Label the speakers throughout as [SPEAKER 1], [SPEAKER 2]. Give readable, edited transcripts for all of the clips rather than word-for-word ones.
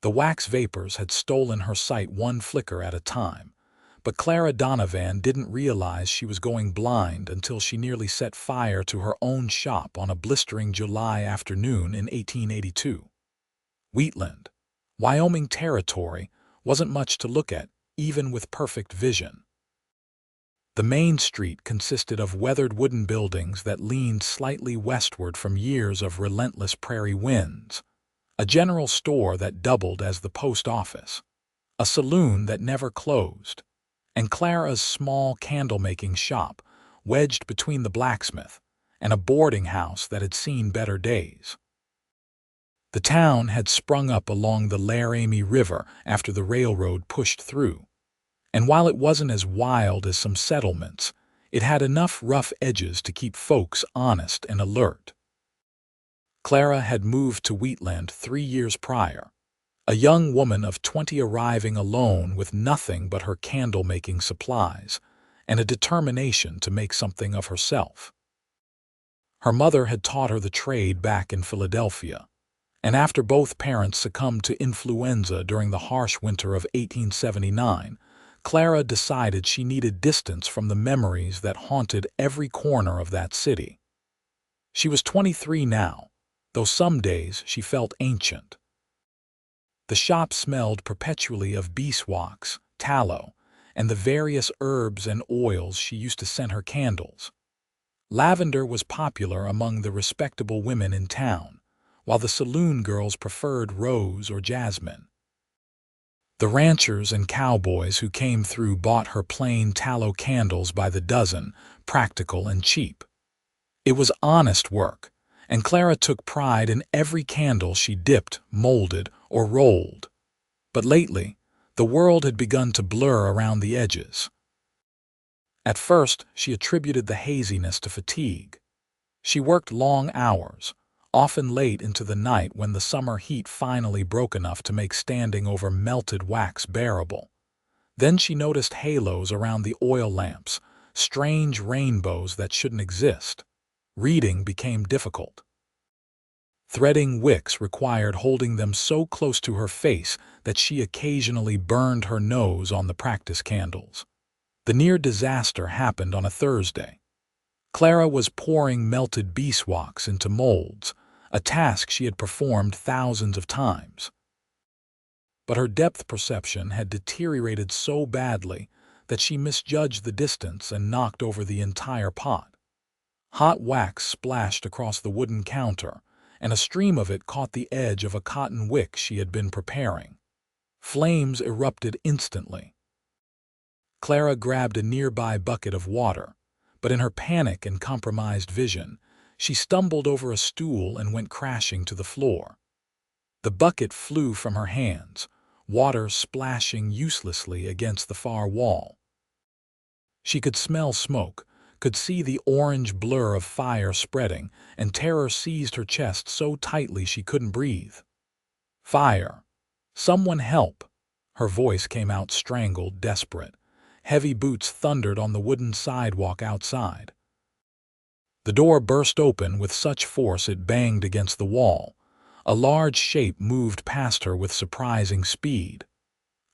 [SPEAKER 1] The wax vapors had stolen her sight one flicker at a time, but Clara Donovan didn't realize she was going blind until she nearly set fire to her own shop on a blistering July afternoon in 1882. Wheatland, Wyoming territory, wasn't much to look at, even with perfect vision. The main street consisted of weathered wooden buildings that leaned slightly westward from years of relentless prairie winds, a general store that doubled as the post office, a saloon that never closed, and Clara's small candle-making shop, wedged between the blacksmith and a boarding house that had seen better days. The town had sprung up along the Laramie River after the railroad pushed through, and while it wasn't as wild as some settlements, it had enough rough edges to keep folks honest and alert. Clara had moved to Wheatland 3 years prior, a young woman of 20 arriving alone with nothing but her candle-making supplies and a determination to make something of herself. Her mother had taught her the trade back in Philadelphia, and after both parents succumbed to influenza during the harsh winter of 1879, Clara decided she needed distance from the memories that haunted every corner of that city. She was 23 now, though some days she felt ancient. The shop smelled perpetually of beeswax, tallow, and the various herbs and oils she used to scent her candles. Lavender was popular among the respectable women in town, while the saloon girls preferred rose or jasmine. The ranchers and cowboys who came through bought her plain tallow candles by the dozen, practical and cheap. It was honest work, and Clara took pride in every candle she dipped, molded, or rolled. But lately, the world had begun to blur around the edges. At first, she attributed the haziness to fatigue. She worked long hours, often late into the night when the summer heat finally broke enough to make standing over melted wax bearable. Then she noticed halos around the oil lamps, strange rainbows that shouldn't exist. Reading became difficult. Threading wicks required holding them so close to her face that she occasionally burned her nose on the practice candles. The near disaster happened on a Thursday. Clara was pouring melted beeswax into molds, a task she had performed thousands of times. But her depth perception had deteriorated so badly that she misjudged the distance and knocked over the entire pot. Hot wax splashed across the wooden counter, and a stream of it caught the edge of a cotton wick she had been preparing. Flames erupted instantly. Clara grabbed a nearby bucket of water, but in her panic and compromised vision, she stumbled over a stool and went crashing to the floor. The bucket flew from her hands, water splashing uselessly against the far wall. She could smell smoke, could see the orange blur of fire spreading, and terror seized her chest so tightly she couldn't breathe. "Fire! Someone help!" Her voice came out strangled, desperate. Heavy boots thundered on the wooden sidewalk outside. The door burst open with such force it banged against the wall. A large shape moved past her with surprising speed.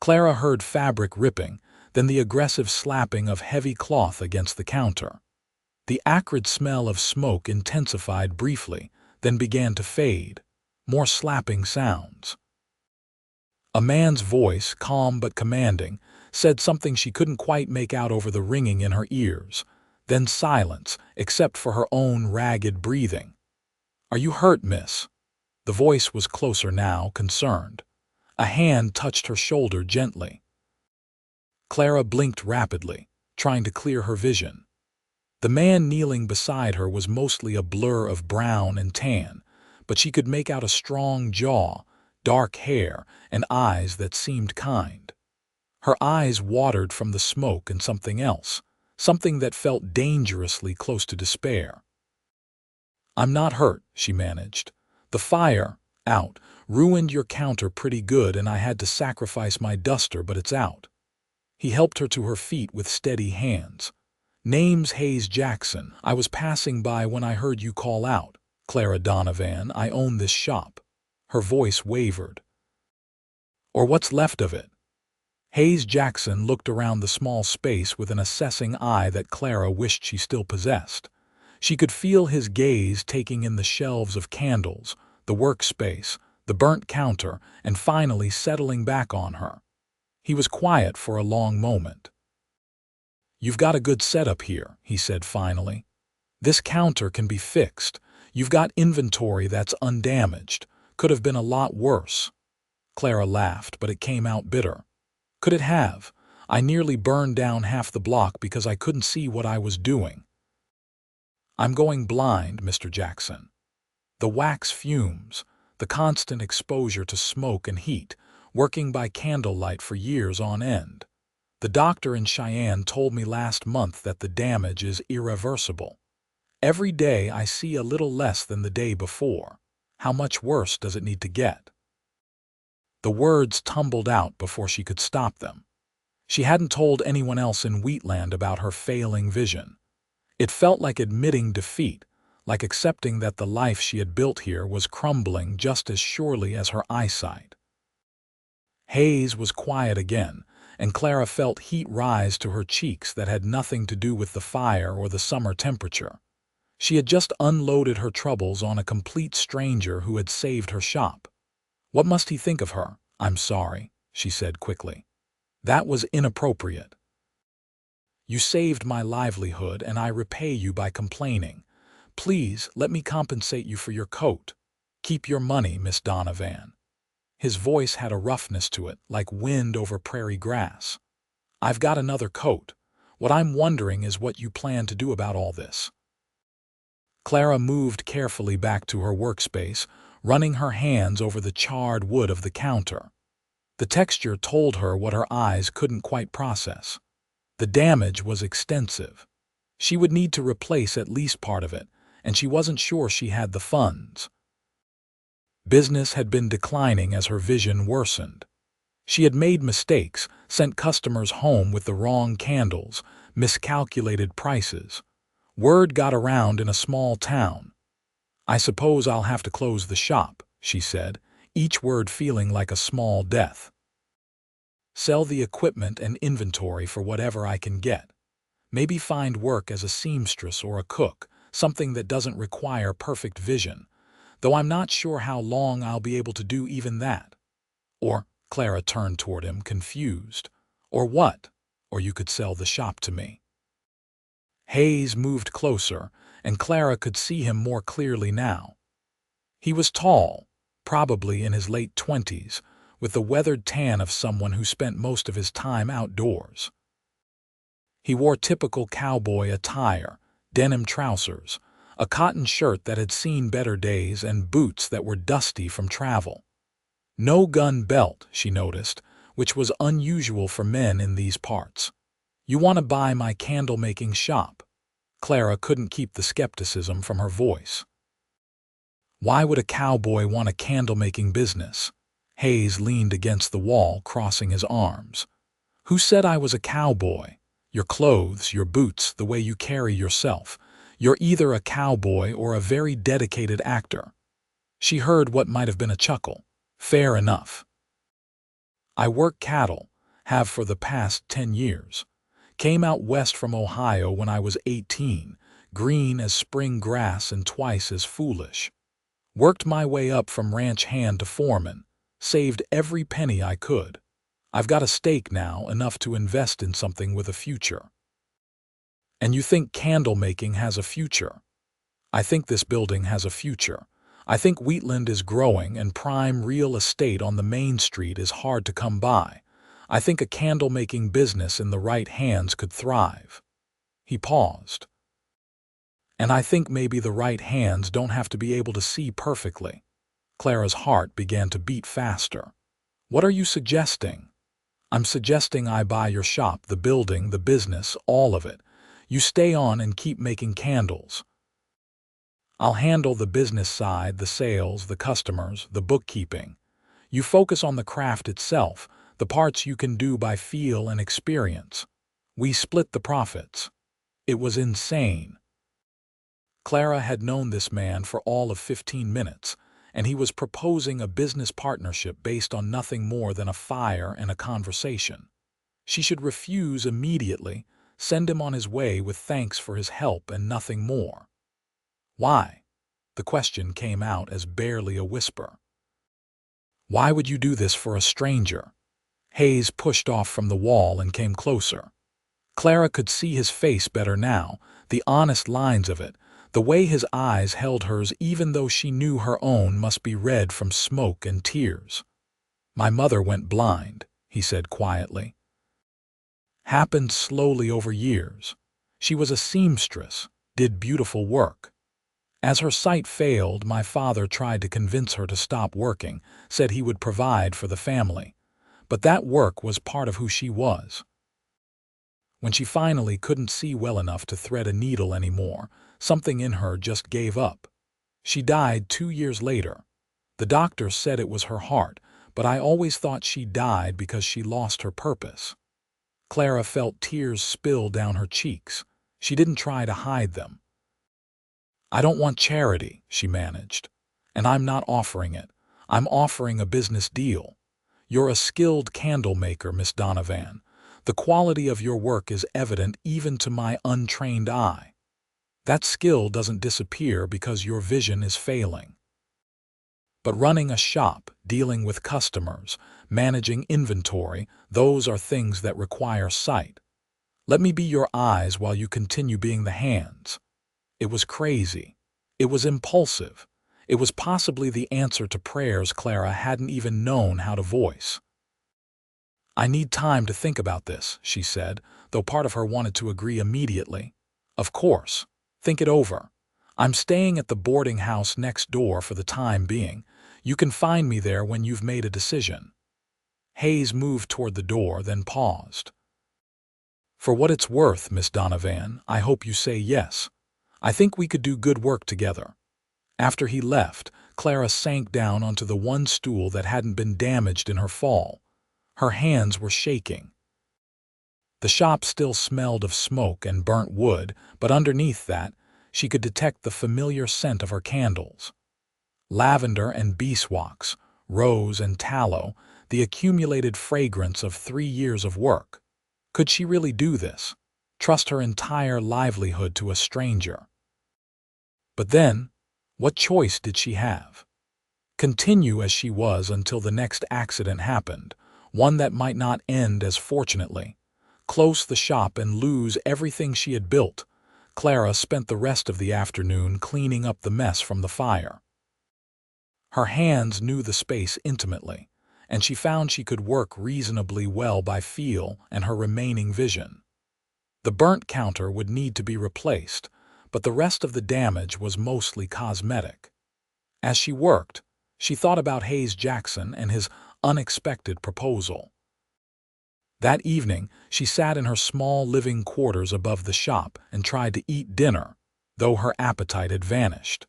[SPEAKER 1] Clara heard fabric ripping, then the aggressive slapping of heavy cloth against the counter. The acrid smell of smoke intensified briefly, then began to fade. More slapping sounds. A man's voice, calm but commanding, said something she couldn't quite make out over the ringing in her ears. Then silence, except for her own ragged breathing. "Are you hurt, miss?" The voice was closer now, concerned. A hand touched her shoulder gently. Clara blinked rapidly, trying to clear her vision. The man kneeling beside her was mostly a blur of brown and tan, but she could make out a strong jaw, dark hair, and eyes that seemed kind. Her eyes watered from the smoke and something else, something that felt dangerously close to despair. "I'm not hurt," she managed. "The fire, out, ruined your counter pretty good and I had to sacrifice my duster, but it's out." He helped her to her feet with steady hands. "Name's Hayes Jackson. I was passing by when I heard you call out. Clara Donovan, I own this shop." Her voice wavered. Or what's left of it. Hayes Jackson looked around the small space with an assessing eye that Clara wished she still possessed. She could feel his gaze taking in the shelves of candles, the workspace, the burnt counter, and finally settling back on her. He was quiet for a long moment. "You've got a good setup here," he said finally. "This counter can be fixed. You've got inventory that's undamaged. Could have been a lot worse." Clara laughed, but it came out bitter. "Could it have? I nearly burned down half the block because I couldn't see what I was doing. I'm going blind, Mr. Jackson. The wax fumes, the constant exposure to smoke and heat, working by candlelight for years on end. The doctor in Cheyenne told me last month that the damage is irreversible. Every day I see a little less than the day before. How much worse does it need to get?" The words tumbled out before she could stop them. She hadn't told anyone else in Wheatland about her failing vision. It felt like admitting defeat, like accepting that the life she had built here was crumbling just as surely as her eyesight. Hayes was quiet again, and Clara felt heat rise to her cheeks that had nothing to do with the fire or the summer temperature. She had just unloaded her troubles on a complete stranger who had saved her shop. "What must he think of her?" "I'm sorry," she said quickly. "That was inappropriate. You saved my livelihood, and I repay you by complaining. Please let me compensate you for your coat. Keep your money, Miss Donovan." His voice had a roughness to it, like wind over prairie grass. "I've got another coat. What I'm wondering is what you plan to do about all this." Clara moved carefully back to her workspace, running her hands over the charred wood of the counter. The texture told her what her eyes couldn't quite process. The damage was extensive. She would need to replace at least part of it, and she wasn't sure she had the funds. Business had been declining as her vision worsened. She had made mistakes, sent customers home with the wrong candles, miscalculated prices. Word got around in a small town. "I suppose I'll have to close the shop," she said, each word feeling like a small death. "Sell the equipment and inventory for whatever I can get. Maybe find work as a seamstress or a cook, something that doesn't require perfect vision, though I'm not sure how long I'll be able to do even that." Or, Clara turned toward him, confused. "Or what? Or you could sell the shop to me." Hayes moved closer, and Clara could see him more clearly now. He was tall, probably in his late 20s, with the weathered tan of someone who spent most of his time outdoors. He wore typical cowboy attire, denim trousers, a cotton shirt that had seen better days, and boots that were dusty from travel. No gun belt, she noticed, which was unusual for men in these parts. "You want to buy my candle-making shop?" Clara couldn't keep the skepticism from her voice. Why would a cowboy want a candle-making business? Hayes leaned against the wall, crossing his arms. "Who said I was a cowboy? Your clothes, your boots, the way you carry yourself. You're either a cowboy or a very dedicated actor." She heard what might have been a chuckle. "Fair enough. I work cattle, have for the past 10 years. Came out west from Ohio when I was 18, green as spring grass and twice as foolish. Worked my way up from ranch hand to foreman, saved every penny I could. I've got a stake now, enough to invest in something with a future." "And you think candle making has a future?" "I think this building has a future. I think Wheatland is growing, and prime real estate on the main street is hard to come by. I think a candle-making business in the right hands could thrive." He paused. "And I think maybe the right hands don't have to be able to see perfectly." Clara's heart began to beat faster. "What are you suggesting?" "I'm suggesting I buy your shop, the building, the business, all of it. You stay on and keep making candles. I'll handle the business side, the sales, the customers, the bookkeeping. You focus on the craft itself, the parts you can do by feel and experience. We split the profits." It was insane. Clara had known this man for all of 15 minutes, and he was proposing a business partnership based on nothing more than a fire and a conversation. She should refuse immediately, send him on his way with thanks for his help and nothing more. Why? The question came out as barely a whisper. Why would you do this for a stranger? Hayes pushed off from the wall and came closer. Clara could see his face better now, the honest lines of it, the way his eyes held hers even though she knew her own must be red from smoke and tears. My mother went blind, he said quietly. Happened slowly over years. She was a seamstress, did beautiful work. As her sight failed, my father tried to convince her to stop working, said he would provide for the family. But that work was part of who she was. When she finally couldn't see well enough to thread a needle anymore, something in her just gave up. She died 2 years later. The doctor said it was her heart, but I always thought she died because she lost her purpose. Clara felt tears spill down her cheeks. She didn't try to hide them. I don't want charity, she managed. And I'm not offering it. I'm offering a business deal. You're a skilled candlemaker, Miss Donovan. The quality of your work is evident even to my untrained eye. That skill doesn't disappear because your vision is failing. But running a shop, dealing with customers, managing inventory, those are things that require sight. Let me be your eyes while you continue being the hands. It was crazy. It was impulsive. It was possibly the answer to prayers Clara hadn't even known how to voice. I need time to think about this, she said, though part of her wanted to agree immediately. Of course. Think it over. I'm staying at the boarding house next door for the time being. You can find me there when you've made a decision. Hayes moved toward the door, then paused. For what it's worth, Miss Donovan, I hope you say yes. I think we could do good work together. After he left, Clara sank down onto the one stool that hadn't been damaged in her fall. Her hands were shaking. The shop still smelled of smoke and burnt wood, but underneath that, she could detect the familiar scent of her candles. Lavender and beeswax, rose and tallow, the accumulated fragrance of 3 years of work. Could she really do this? Trust her entire livelihood to a stranger? But then, what choice did she have? Continue as she was until the next accident happened, one that might not end as fortunately. Close the shop and lose everything she had built. Clara spent the rest of the afternoon cleaning up the mess from the fire. Her hands knew the space intimately, and she found she could work reasonably well by feel and her remaining vision. The burnt counter would need to be replaced, but the rest of the damage was mostly cosmetic. As she worked, she thought about Hayes Jackson and his unexpected proposal. That evening, she sat in her small living quarters above the shop and tried to eat dinner, though her appetite had vanished.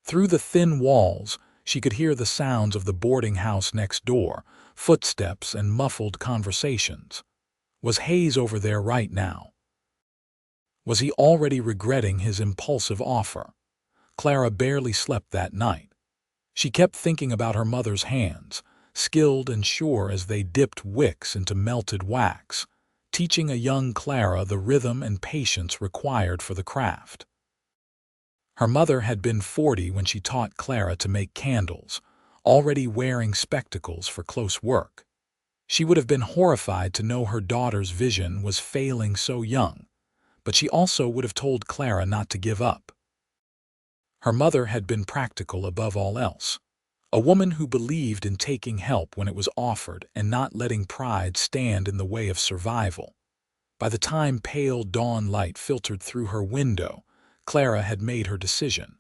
[SPEAKER 1] Through the thin walls, she could hear the sounds of the boarding house next door, footsteps and muffled conversations. Was Hayes over there right now? Was he already regretting his impulsive offer? Clara barely slept that night. She kept thinking about her mother's hands, skilled and sure as they dipped wicks into melted wax, teaching a young Clara the rhythm and patience required for the craft. Her mother had been 40 when she taught Clara to make candles, already wearing spectacles for close work. She would have been horrified to know her daughter's vision was failing so young, but she also would have told Clara not to give up. Her mother had been practical above all else, a woman who believed in taking help when it was offered and not letting pride stand in the way of survival. By the time pale dawn light filtered through her window, Clara had made her decision.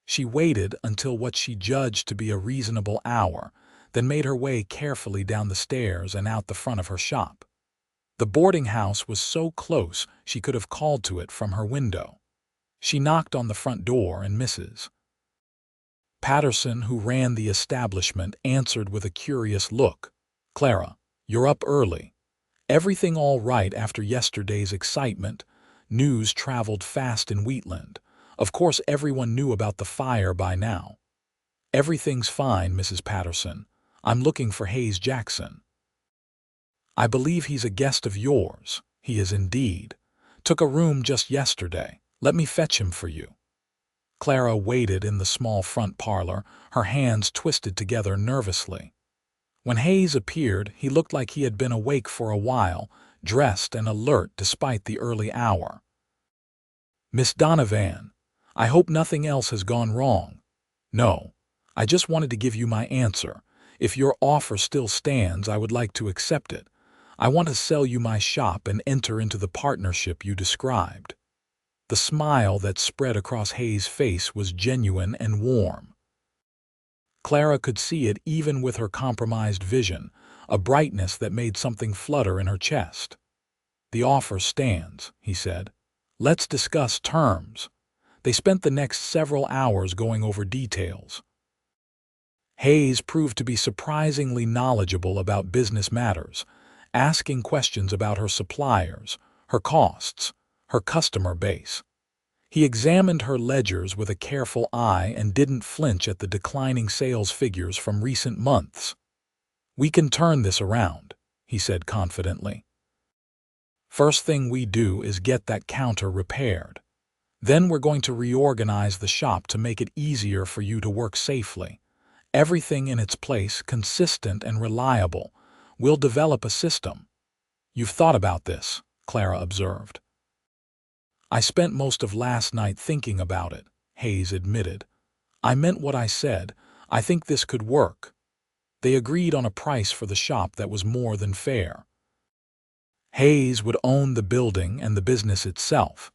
[SPEAKER 1] She waited until what she judged to be a reasonable hour, then made her way carefully down the stairs and out the front of her shop. The boarding house was so close she could have called to it from her window. She knocked on the front door and Mrs. Patterson, who ran the establishment, answered with a curious look. "Clara, you're up early. Everything all right after yesterday's excitement?" News traveled fast in Wheatland. Of course everyone knew about the fire by now. "Everything's fine, Mrs. Patterson. I'm looking for Hayes Jackson." "I believe he's a guest of yours." "He is indeed. Took a room just yesterday. Let me fetch him for you." Clara waited in the small front parlor, her hands twisted together nervously. When Hayes appeared, he looked like he had been awake for a while, dressed and alert despite the early hour. "Miss Donovan, I hope nothing else has gone wrong." "No. I just wanted to give you my answer. If your offer still stands, I would like to accept it. I want to sell you my shop and enter into the partnership you described." The smile that spread across Hayes' face was genuine and warm. Clara could see it even with her compromised vision, a brightness that made something flutter in her chest. "The offer stands," he said. "Let's discuss terms." They spent the next several hours going over details. Hayes proved to be surprisingly knowledgeable about business matters, asking questions about her suppliers, her costs, her customer base. He examined her ledgers with a careful eye and didn't flinch at the declining sales figures from recent months. "We can turn this around," he said confidently. "First thing we do is get that counter repaired. Then we're going to reorganize the shop to make it easier for you to work safely. Everything in its place, consistent and reliable. We'll develop a system." "You've thought about this," Clara observed. "I spent most of last night thinking about it," Hayes admitted. "I meant what I said. I think this could work." They agreed on a price for the shop that was more than fair. Hayes would own the building and the business itself,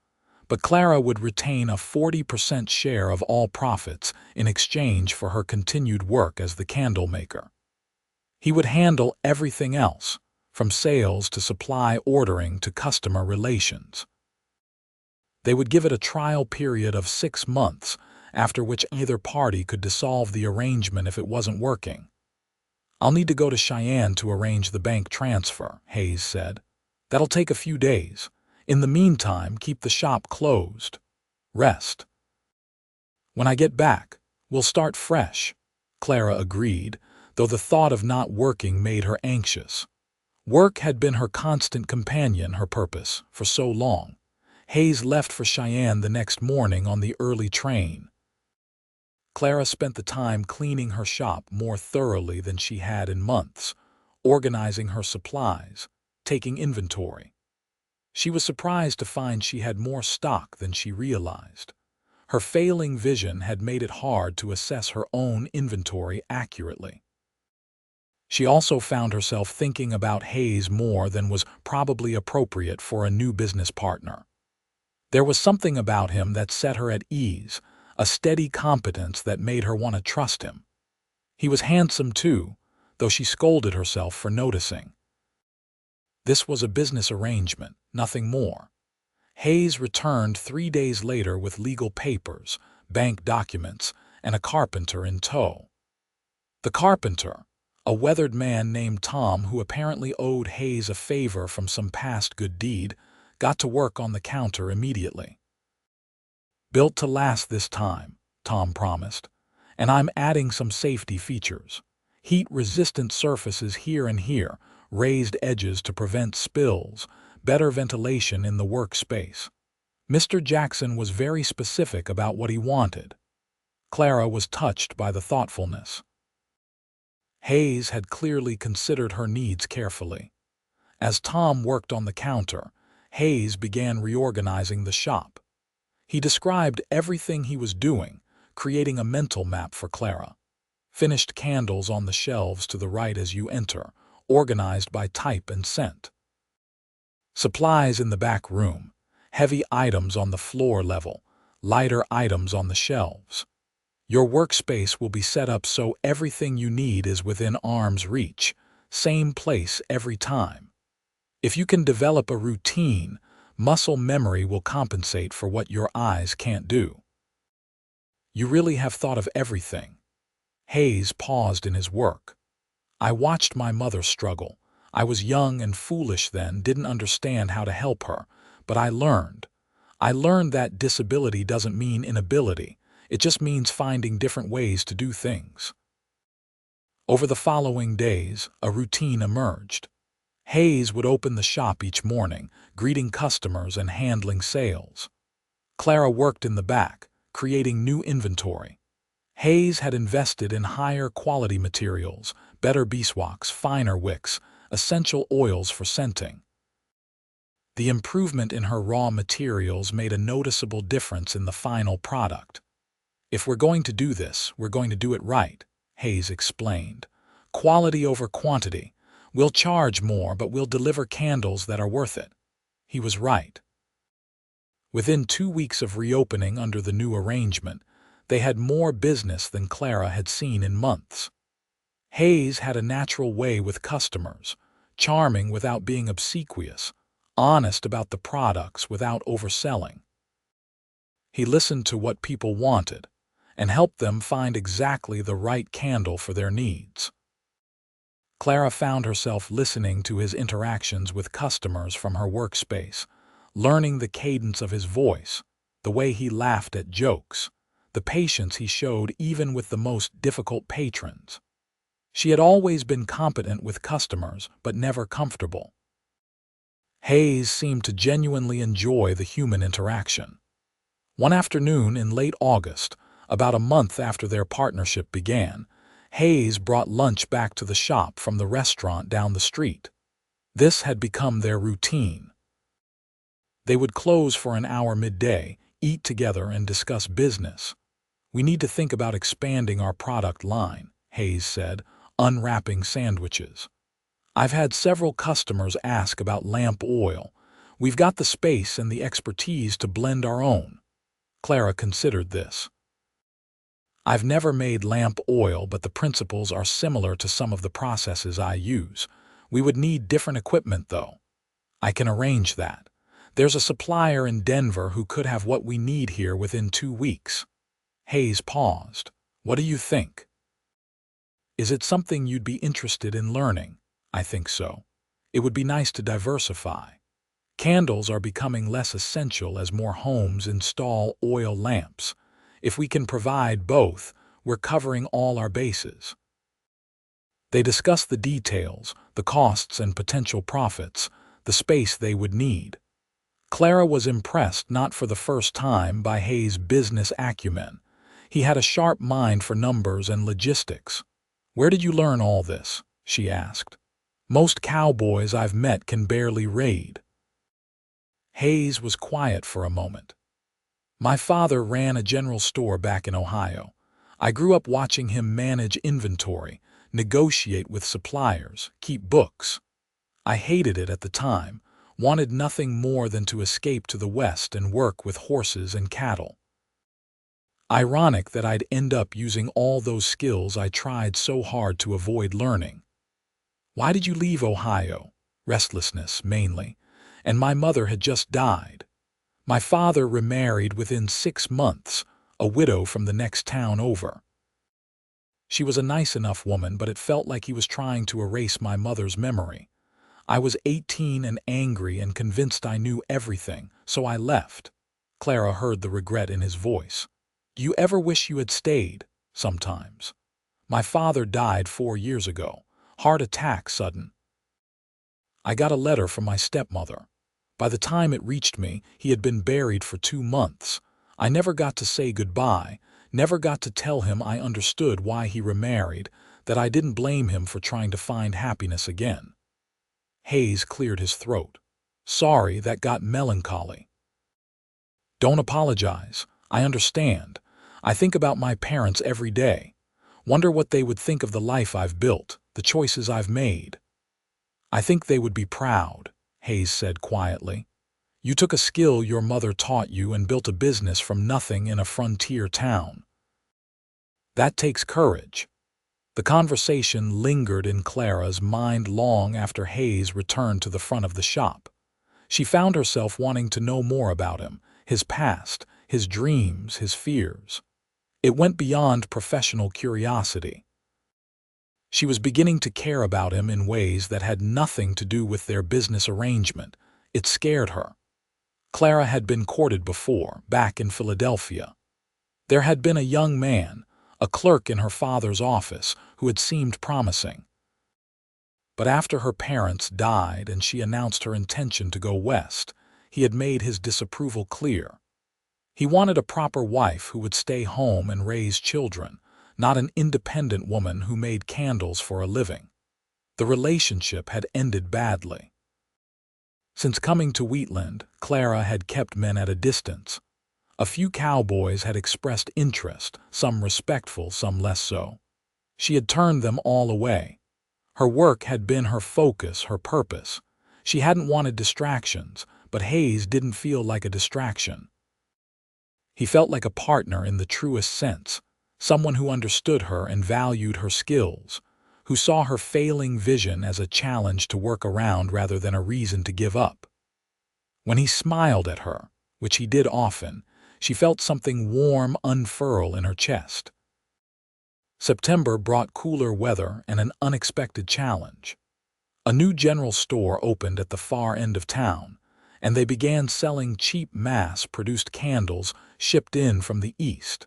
[SPEAKER 1] but Clara would retain a 40% share of all profits in exchange for her continued work as the Candlemaker. He would handle everything else, from sales to supply ordering to customer relations. They would give it a trial period of 6 months, after which either party could dissolve the arrangement if it wasn't working. "I'll need to go to Cheyenne to arrange the bank transfer," Hayes said. "That'll take a few days. In the meantime, keep the shop closed. Rest. When I get back, we'll start fresh." Clara agreed, though the thought of not working made her anxious. Work had been her constant companion, her purpose, for so long. Hayes left for Cheyenne the next morning on the early train. Clara spent the time cleaning her shop more thoroughly than she had in months, organizing her supplies, taking inventory. She was surprised to find she had more stock than she realized. Her failing vision had made it hard to assess her own inventory accurately. She also found herself thinking about Hayes more than was probably appropriate for a new business partner. There was something about him that set her at ease, a steady competence that made her want to trust him. He was handsome too, though she scolded herself for noticing. This was a business arrangement, nothing more. Hayes returned 3 days later with legal papers, bank documents, and a carpenter in tow. The carpenter, a weathered man named Tom who apparently owed Hayes a favor from some past good deed, got to work on the counter immediately. "Built to last this time," Tom promised, "and I'm adding some safety features. Heat-resistant surfaces here and here, raised edges to prevent spills, better ventilation in the workspace." Mr. Jackson was very specific about what he wanted. Clara was touched by the thoughtfulness. Hayes had clearly considered her needs carefully. As Tom worked on the counter, Hayes began reorganizing the shop. He described everything he was doing, creating a mental map for Clara. Finished candles on the shelves to the right as you enter, organized by type and scent. Supplies in the back room, heavy items on the floor level, lighter items on the shelves. Your workspace will be set up so everything you need is within arm's reach, same place every time. If you can develop a routine, muscle memory will compensate for what your eyes can't do. "You really have thought of everything." Hayes paused in his work. "I watched my mother struggle. I was young and foolish then, didn't understand how to help her, but I learned. I learned that disability doesn't mean inability. It just means finding different ways to do things. Over the following days, a routine emerged. Hayes would open the shop each morning, greeting customers and handling sales. Clara worked in the back, creating new inventory. Hayes had invested in higher quality materials, better beeswax, finer wicks, essential oils for scenting. The improvement in her raw materials made a noticeable difference in the final product. "If we're going to do this, we're going to do it right," Hayes explained. "Quality over quantity. We'll charge more, but we'll deliver candles that are worth it." He was right. Within 2 weeks of reopening under the new arrangement, they had more business than Clara had seen in months. Hayes had a natural way with customers, charming without being obsequious, honest about the products without overselling. He listened to what people wanted and helped them find exactly the right candle for their needs. Clara found herself listening to his interactions with customers from her workspace, learning the cadence of his voice, the way he laughed at jokes, the patience he showed even with the most difficult patrons. She had always been competent with customers, but never comfortable. Hayes seemed to genuinely enjoy the human interaction. One afternoon in late August, about a month after their partnership began, Hayes brought lunch back to the shop from the restaurant down the street. This had become their routine. They would close for an hour midday, eat together, and discuss business. "We need to think about expanding our product line," Hayes said, unwrapping sandwiches. "I've had several customers ask about lamp oil. We've got the space and the expertise to blend our own." Clara considered this. "I've never made lamp oil, but the principles are similar to some of the processes I use. We would need different equipment, though." "I can arrange that. There's a supplier in Denver who could have what we need here within 2 weeks." Hayes paused. "What do you think? Is it something you'd be interested in learning?" "I think so. It would be nice to diversify. Candles are becoming less essential as more homes install oil lamps. If we can provide both, we're covering all our bases." They discussed the details, the costs and potential profits, the space they would need. Clara was impressed not for the first time by Hayes' business acumen. He had a sharp mind for numbers and logistics. "Where did you learn all this?" she asked. "Most cowboys I've met can barely raid." Hayes was quiet for a moment. "My father ran a general store back in Ohio. I grew up watching him manage inventory, negotiate with suppliers, keep books. I hated it at the time, wanted nothing more than to escape to the West and work with horses and cattle. Ironic that I'd end up using all those skills I tried so hard to avoid learning." "Why did you leave Ohio?" "Restlessness, mainly. And my mother had just died. My father remarried within 6 months, a widow from the next town over. She was a nice enough woman, but it felt like he was trying to erase my mother's memory. I was 18 and angry and convinced I knew everything, so I left." Clara heard the regret in his voice. "Do you ever wish you had stayed?" "Sometimes. My father died 4 years ago. Heart attack, sudden. I got a letter from my stepmother. By the time it reached me, he had been buried for 2 months. I never got to say goodbye, never got to tell him I understood why he remarried, that I didn't blame him for trying to find happiness again." Hayes cleared his throat. "Sorry, that got melancholy." "Don't apologize. I understand. I think about my parents every day. Wonder what they would think of the life I've built, the choices I've made." "I think they would be proud," Hayes said quietly. "You took a skill your mother taught you and built a business from nothing in a frontier town. That takes courage." The conversation lingered in Clara's mind long after Hayes returned to the front of the shop. She found herself wanting to know more about him, his past, his dreams, his fears. It went beyond professional curiosity. She was beginning to care about him in ways that had nothing to do with their business arrangement. It scared her. Clara had been courted before, back in Philadelphia. There had been a young man, a clerk in her father's office, who had seemed promising. But after her parents died and she announced her intention to go west, he had made his disapproval clear. He wanted a proper wife who would stay home and raise children, not an independent woman who made candles for a living. The relationship had ended badly. Since coming to Wheatland, Clara had kept men at a distance. A few cowboys had expressed interest, some respectful, some less so. She had turned them all away. Her work had been her focus, her purpose. She hadn't wanted distractions, but Hayes didn't feel like a distraction. He felt like a partner in the truest sense, someone who understood her and valued her skills, who saw her failing vision as a challenge to work around rather than a reason to give up. When he smiled at her, which he did often, she felt something warm unfurl in her chest. September brought cooler weather and an unexpected challenge. A new general store opened at the far end of town, and they began selling cheap mass-produced candles shipped in from the east.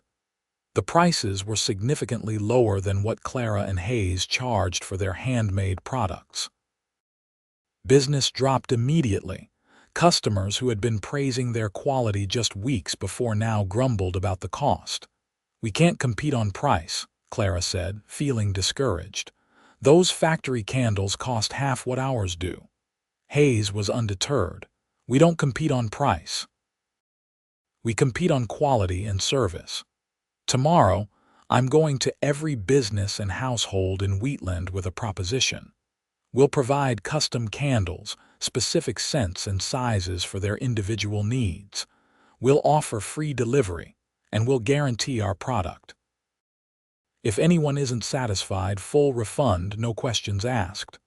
[SPEAKER 1] The prices were significantly lower than what Clara and Hayes charged for their handmade products. Business dropped immediately. Customers who had been praising their quality just weeks before now grumbled about the cost. "We can't compete on price," Clara said, feeling discouraged. "Those factory candles cost half what ours do." Hayes was undeterred. "We don't compete on price. We compete on quality and service. Tomorrow, I'm going to every business and household in Wheatland with a proposition. We'll provide custom candles, specific scents and sizes for their individual needs. We'll offer free delivery, and we'll guarantee our product. If anyone isn't satisfied, full refund, no questions asked."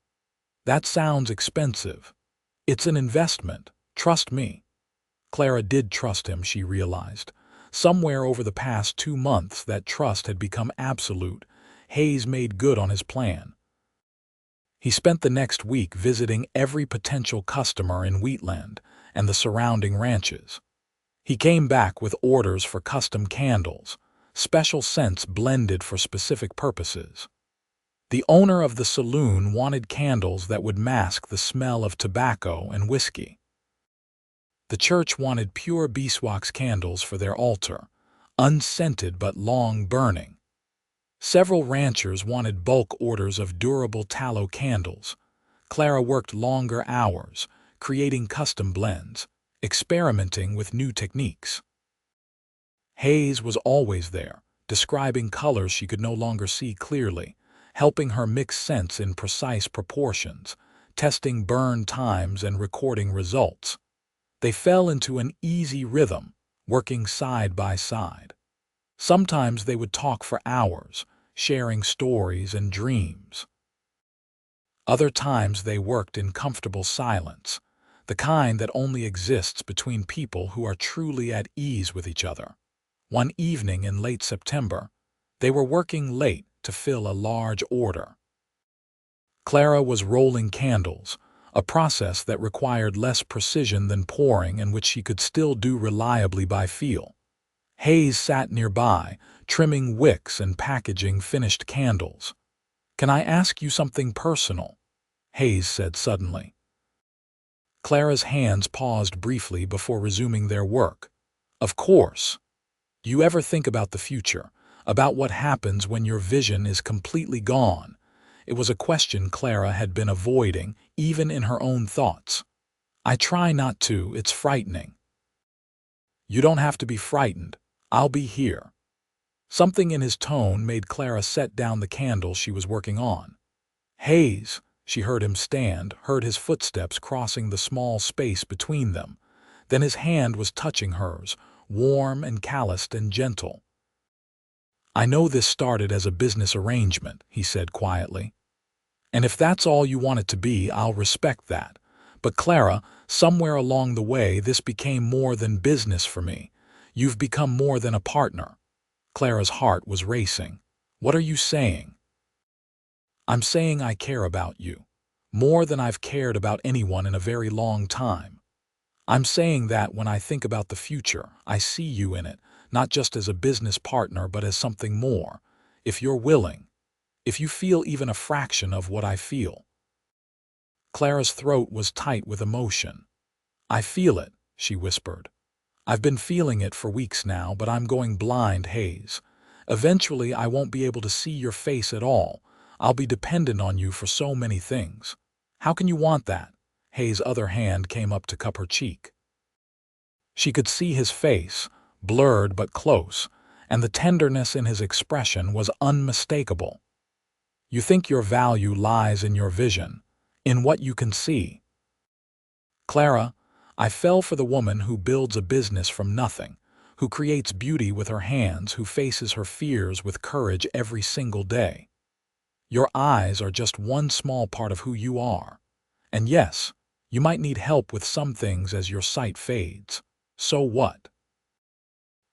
[SPEAKER 1] That sounds expensive. It's an investment. Trust me. Clara did trust him, she realized. Somewhere over the past 2 months, that trust had become absolute. Hayes made good on his plan. He spent the next week visiting every potential customer in Wheatland and the surrounding ranches. He came back with orders for custom candles, special scents blended for specific purposes. The owner of the saloon wanted candles that would mask the smell of tobacco and whiskey. The church wanted pure beeswax candles for their altar, unscented but long-burning. Several ranchers wanted bulk orders of durable tallow candles. Clara worked longer hours, creating custom blends, experimenting with new techniques. Hayes was always there, describing colors she could no longer see clearly, helping her mix scents in precise proportions, testing burn times and recording results. They fell into an easy rhythm, working side by side. Sometimes they would talk for hours, sharing stories and dreams. Other times they worked in comfortable silence, the kind that only exists between people who are truly at ease with each other. One evening in late September, they were working late to fill a large order. Clara was rolling candles, a process that required less precision than pouring and which she could still do reliably by feel. Hayes sat nearby, trimming wicks and packaging finished candles. "Can I ask you something personal?" Hayes said suddenly. Clara's hands paused briefly before resuming their work. "Of course. Do you ever think about the future, about what happens when your vision is completely gone?" It was a question Clara had been avoiding, even in her own thoughts. "I try not to, it's frightening." "You don't have to be frightened. I'll be here." Something in his tone made Clara set down the candle she was working on. "Hayes," she heard him stand, heard his footsteps crossing the small space between them. Then his hand was touching hers, warm and calloused and gentle. "I know this started as a business arrangement," he said quietly. "And if that's all you want it to be, I'll respect that. But Clara, somewhere along the way, this became more than business for me. You've become more than a partner." Clara's heart was racing. "What are you saying?" "I'm saying I care about you, more than I've cared about anyone in a very long time. I'm saying that when I think about the future, I see you in it, not just as a business partner but as something more. If you're willing, if you feel even a fraction of what I feel. Clara's throat was tight with emotion. I feel it, she whispered. I've been feeling it for weeks now, but I'm going blind, Hayes. Eventually, I won't be able to see your face at all. I'll be dependent on you for so many things. How can you want that? Hayes' other hand came up to cup her cheek. She could see his face, blurred but close, and the tenderness in his expression was unmistakable. You think your value lies in your vision, in what you can see. Clara, I fell for the woman who builds a business from nothing, who creates beauty with her hands, who faces her fears with courage every single day. Your eyes are just one small part of who you are. And yes, you might need help with some things as your sight fades. So what?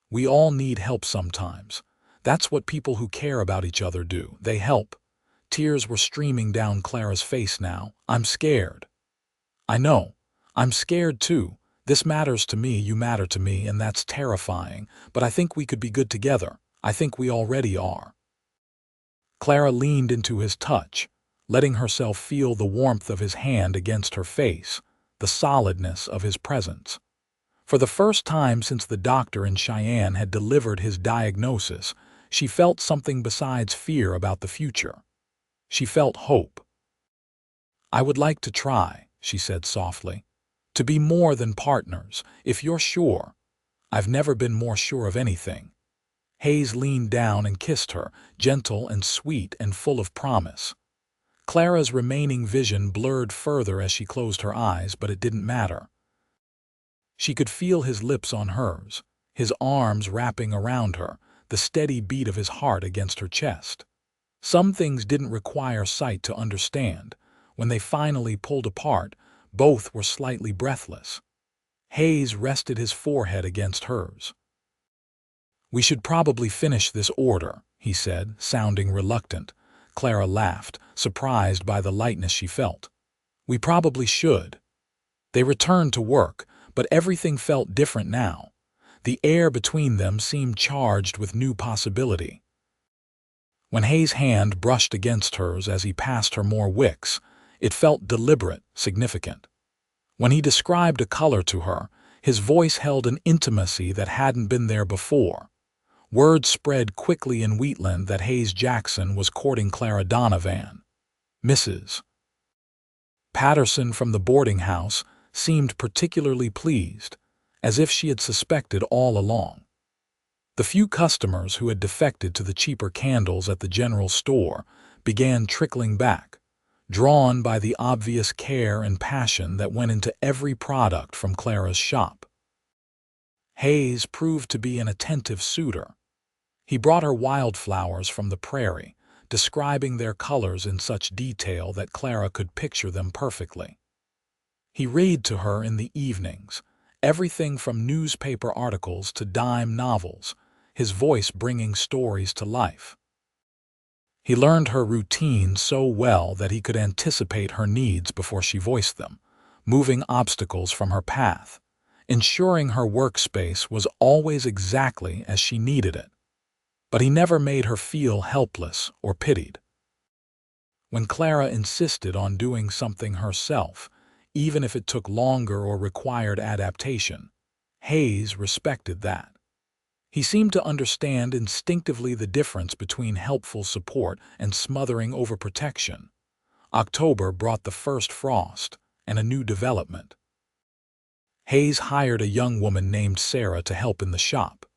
[SPEAKER 1] We all need help sometimes. That's what people who care about each other do. They help. Tears were streaming down Clara's face now. I'm scared. I know. I'm scared too. This matters to me, you matter to me, and that's terrifying. But I think we could be good together. I think we already are. Clara leaned into his touch, letting herself feel the warmth of his hand against her face, the solidness of his presence. For the first time since the doctor in Cheyenne had delivered his diagnosis, she felt something besides fear about the future. She felt hope. I would like to try, she said softly, to be more than partners, if you're sure. I've never been more sure of anything. Hayes leaned down and kissed her, gentle and sweet and full of promise. Clara's remaining vision blurred further as she closed her eyes, but it didn't matter. She could feel his lips on hers, his arms wrapping around her, the steady beat of his heart against her chest. Some things didn't require sight to understand. When they finally pulled apart, both were slightly breathless. Hayes rested his forehead against hers. We should probably finish this order, he said, sounding reluctant. Clara laughed, surprised by the lightness she felt. We probably should. They returned to work, but everything felt different now. The air between them seemed charged with new possibility. When Hayes' hand brushed against hers as he passed her more wicks, it felt deliberate, significant. When he described a color to her, his voice held an intimacy that hadn't been there before. Word spread quickly in Wheatland that Hayes Jackson was courting Clara Donovan. Mrs. Patterson from the boarding house seemed particularly pleased, as if she had suspected all along. The few customers who had defected to the cheaper candles at the general store began trickling back, drawn by the obvious care and passion that went into every product from Clara's shop. Hayes proved to be an attentive suitor. He brought her wildflowers from the prairie, describing their colors in such detail that Clara could picture them perfectly. He read to her in the evenings, everything from newspaper articles to dime novels, his voice bringing stories to life. He learned her routine so well that he could anticipate her needs before she voiced them, moving obstacles from her path, ensuring her workspace was always exactly as she needed it. But he never made her feel helpless or pitied. When Clara insisted on doing something herself, even if it took longer or required adaptation, Hayes respected that. He seemed to understand instinctively the difference between helpful support and smothering overprotection. October brought the first frost and a new development. Hayes hired a young woman named Sarah to help in the shop.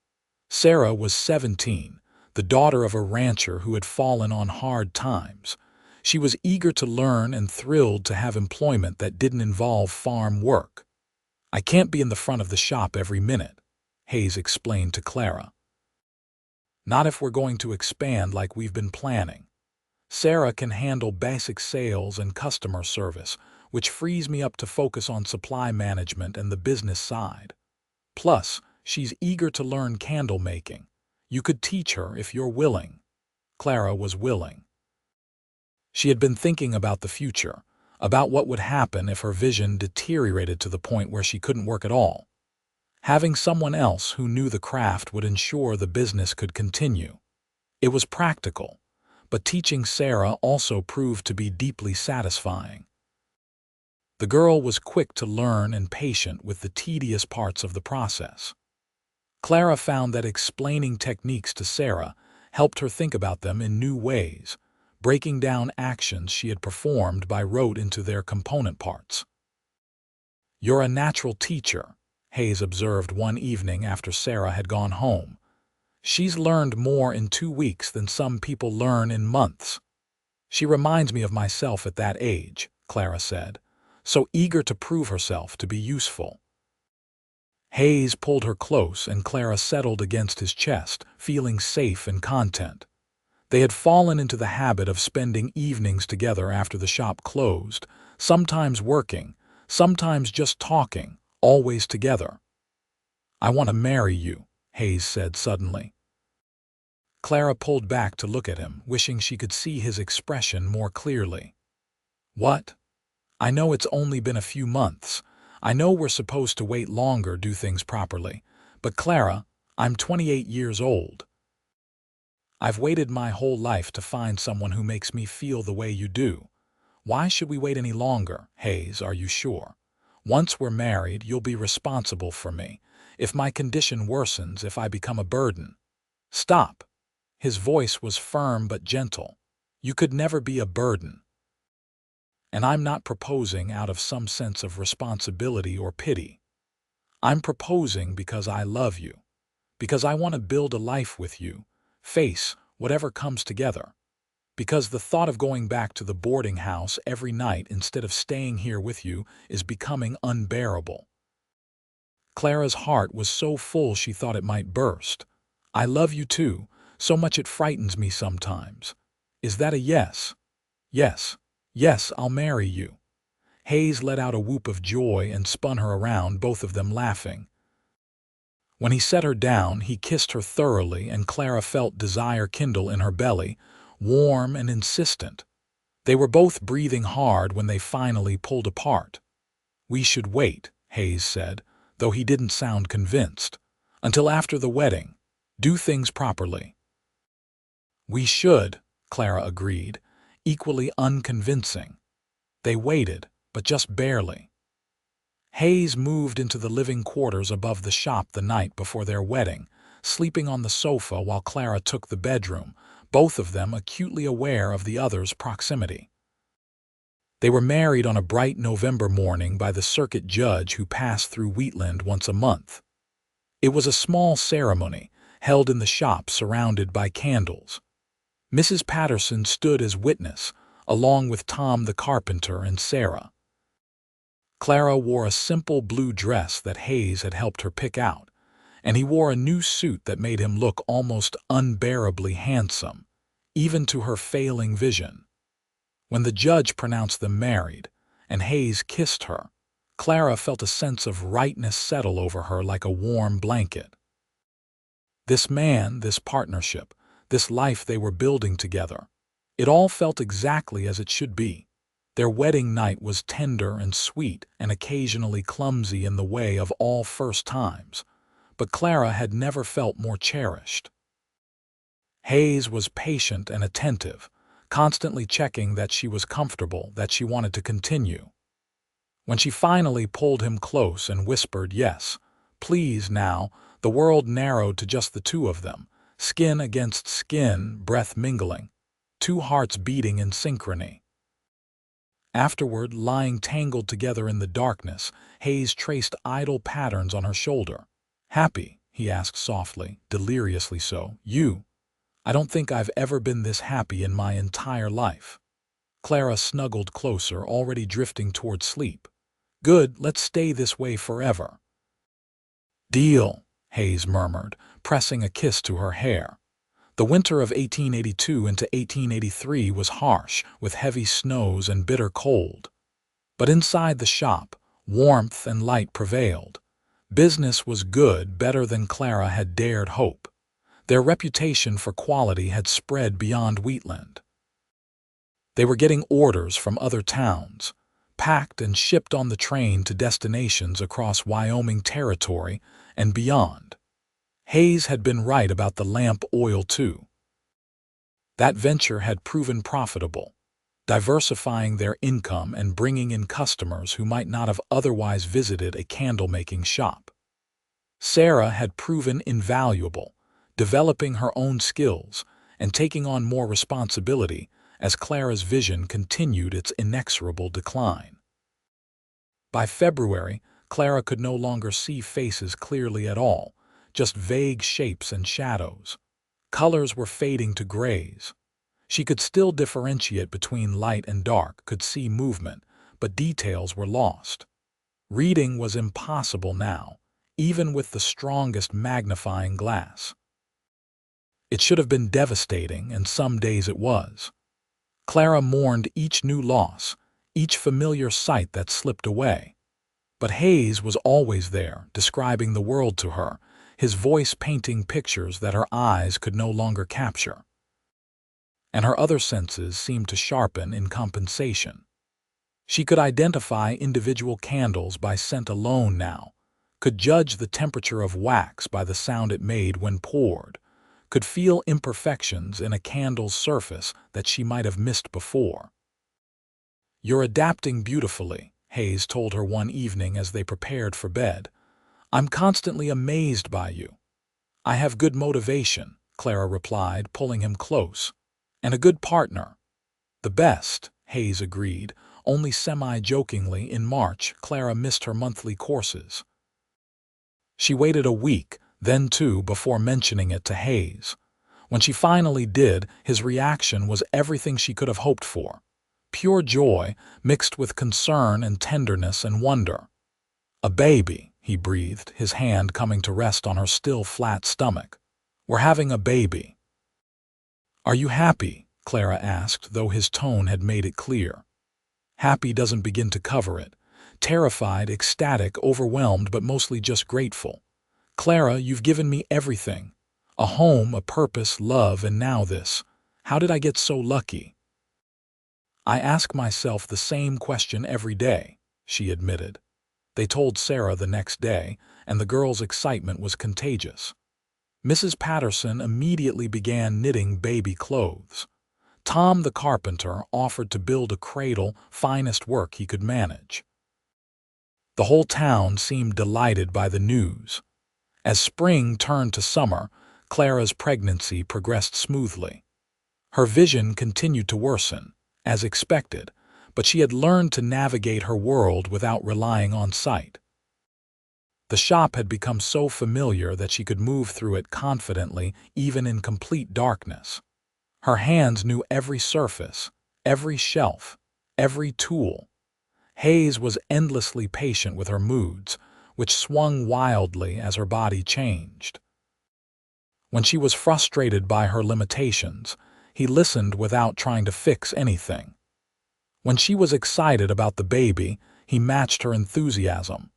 [SPEAKER 1] Sarah was 17, the daughter of a rancher who had fallen on hard times. She was eager to learn and thrilled to have employment that didn't involve farm work. I can't be in the front of the shop every minute, Hayes explained to Clara. Not if we're going to expand like we've been planning. Sarah can handle basic sales and customer service, which frees me up to focus on supply management and the business side. Plus, she's eager to learn candle making. You could teach her if you're willing. Clara was willing. She had been thinking about the future, about what would happen if her vision deteriorated to the point where she couldn't work at all. Having someone else who knew the craft would ensure the business could continue. It was practical, but teaching Sarah also proved to be deeply satisfying. The girl was quick to learn and patient with the tedious parts of the process. Clara found that explaining techniques to Sarah helped her think about them in new ways, breaking down actions she had performed by rote into their component parts. "You're a natural teacher," Hayes observed one evening after Sarah had gone home. "She's learned more in 2 weeks than some people learn in months." "She reminds me of myself at that age," Clara said, "so eager to prove herself to be useful." Hayes pulled her close and Clara settled against his chest, feeling safe and content. They had fallen into the habit of spending evenings together after the shop closed, sometimes working, sometimes just talking, always together. "I want to marry you," Hayes said suddenly. Clara pulled back to look at him, wishing she could see his expression more clearly. "What? I know it's only been a few months. I know we're supposed to wait longer, do things properly. But Clara, I'm 28 years old. I've waited my whole life to find someone who makes me feel the way you do. Why should we wait any longer? Hayes, are you sure? Once we're married, you'll be responsible for me. If my condition worsens, if I become a burden." "Stop." His voice was firm but gentle. "You could never be a burden. And I'm not proposing out of some sense of responsibility or pity. I'm proposing because I love you, because I want to build a life with you, face whatever comes together, because the thought of going back to the boarding house every night instead of staying here with you is becoming unbearable." Clara's heart was so full she thought it might burst. "I love you too, so much it frightens me sometimes. Is that a yes?" "Yes. Yes, I'll marry you." Hayes let out a whoop of joy and spun her around, both of them laughing. When he set her down, he kissed her thoroughly, and Clara felt desire kindle in her belly, warm and insistent. They were both breathing hard when they finally pulled apart. "We should wait," Hayes said, though he didn't sound convinced, "until after the wedding. Do things properly." "We should," Clara agreed, equally unconvincing. They waited, but just barely. Hayes moved into the living quarters above the shop the night before their wedding, sleeping on the sofa while Clara took the bedroom, both of them acutely aware of the other's proximity. They were married on a bright November morning by the circuit judge who passed through Wheatland once a month. It was a small ceremony, held in the shop surrounded by candles. Mrs. Patterson stood as witness, along with Tom the carpenter and Sarah. Clara wore a simple blue dress that Hayes had helped her pick out, and he wore a new suit that made him look almost unbearably handsome, even to her failing vision. When the judge pronounced them married, and Hayes kissed her, Clara felt a sense of rightness settle over her like a warm blanket. This man, this partnership, this life they were building together, it all felt exactly as it should be. Their wedding night was tender and sweet and occasionally clumsy in the way of all first times, but Clara had never felt more cherished. Hayes was patient and attentive, constantly checking that she was comfortable, that she wanted to continue. When she finally pulled him close and whispered, "Yes, please now," the world narrowed to just the two of them, skin against skin, breath mingling, two hearts beating in synchrony. Afterward, lying tangled together in the darkness, Hayes traced idle patterns on her shoulder. "Happy?" he asked softly, deliriously so. "You? I don't think I've ever been this happy in my entire life." Clara snuggled closer, already drifting toward sleep. "Good, let's stay this way forever." "Deal," Hayes murmured, pressing a kiss to her hair. The winter of 1882 into 1883 was harsh, with heavy snows and bitter cold. But inside the shop, warmth and light prevailed. Business was good, better than Clara had dared hope. Their reputation for quality had spread beyond Wheatland. They were getting orders from other towns. packed and shipped on the train to destinations across Wyoming territory and beyond. Hayes had been right about the lamp oil too. That venture had proven profitable, diversifying their income and bringing in customers who might not have otherwise visited a candle-making shop. Sarah had proven invaluable, developing her own skills and taking on more responsibility as Clara's vision continued its inexorable decline. By February, Clara could no longer see faces clearly at all, just vague shapes and shadows. Colors were fading to grays. She could still differentiate between light and dark, could see movement, but details were lost. Reading was impossible now, even with the strongest magnifying glass. It should have been devastating, and some days it was. Clara mourned each new loss, each familiar sight that slipped away. But Hayes was always there, describing the world to her, his voice painting pictures that her eyes could no longer capture. And her other senses seemed to sharpen in compensation. She could identify individual candles by scent alone now, could judge the temperature of wax by the sound it made when poured, could feel imperfections in a candle's surface that she might have missed before. "You're adapting beautifully," Hayes told her one evening as they prepared for bed. "I'm constantly amazed by you." "I have good motivation," Clara replied, pulling him close. "And a good partner." "The best," Hayes agreed, only semi-jokingly. In March, Clara missed her monthly courses. She waited a week, then two, before mentioning it to Hayes. When she finally did, his reaction was everything she could have hoped for. Pure joy, mixed with concern and tenderness and wonder. "A baby," he breathed, his hand coming to rest on her still flat stomach. "We're having a baby." "Are you happy?" Clara asked, though his tone had made it clear. Happy doesn't begin to cover it. Terrified, ecstatic, overwhelmed, but mostly just grateful. "Clara, you've given me everything. A home, a purpose, love, and now this. How did I get so lucky?" "I ask myself the same question every day," she admitted. They told Sarah the next day, and the girl's excitement was contagious. Mrs. Patterson immediately began knitting baby clothes. Tom the carpenter offered to build a cradle, finest work he could manage. The whole town seemed delighted by the news. As spring turned to summer, Clara's pregnancy progressed smoothly. Her vision continued to worsen, as expected, but she had learned to navigate her world without relying on sight. The shop had become so familiar that she could move through it confidently, even in complete darkness. Her hands knew every surface, every shelf, every tool. Hayes was endlessly patient with her moods, which swung wildly as her body changed. When she was frustrated by her limitations, he listened without trying to fix anything. When she was excited about the baby, he matched her enthusiasm.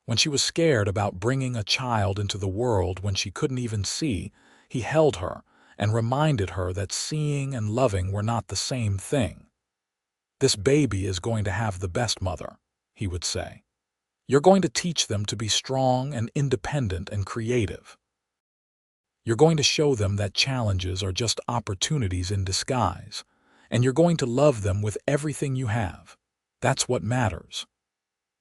[SPEAKER 1] When she was scared about bringing a child into the world when she couldn't even see, he held her and reminded her that seeing and loving were not the same thing. "This baby is going to have the best mother," he would say. "You're going to teach them to be strong and independent and creative. You're going to show them that challenges are just opportunities in disguise, and you're going to love them with everything you have. That's what matters."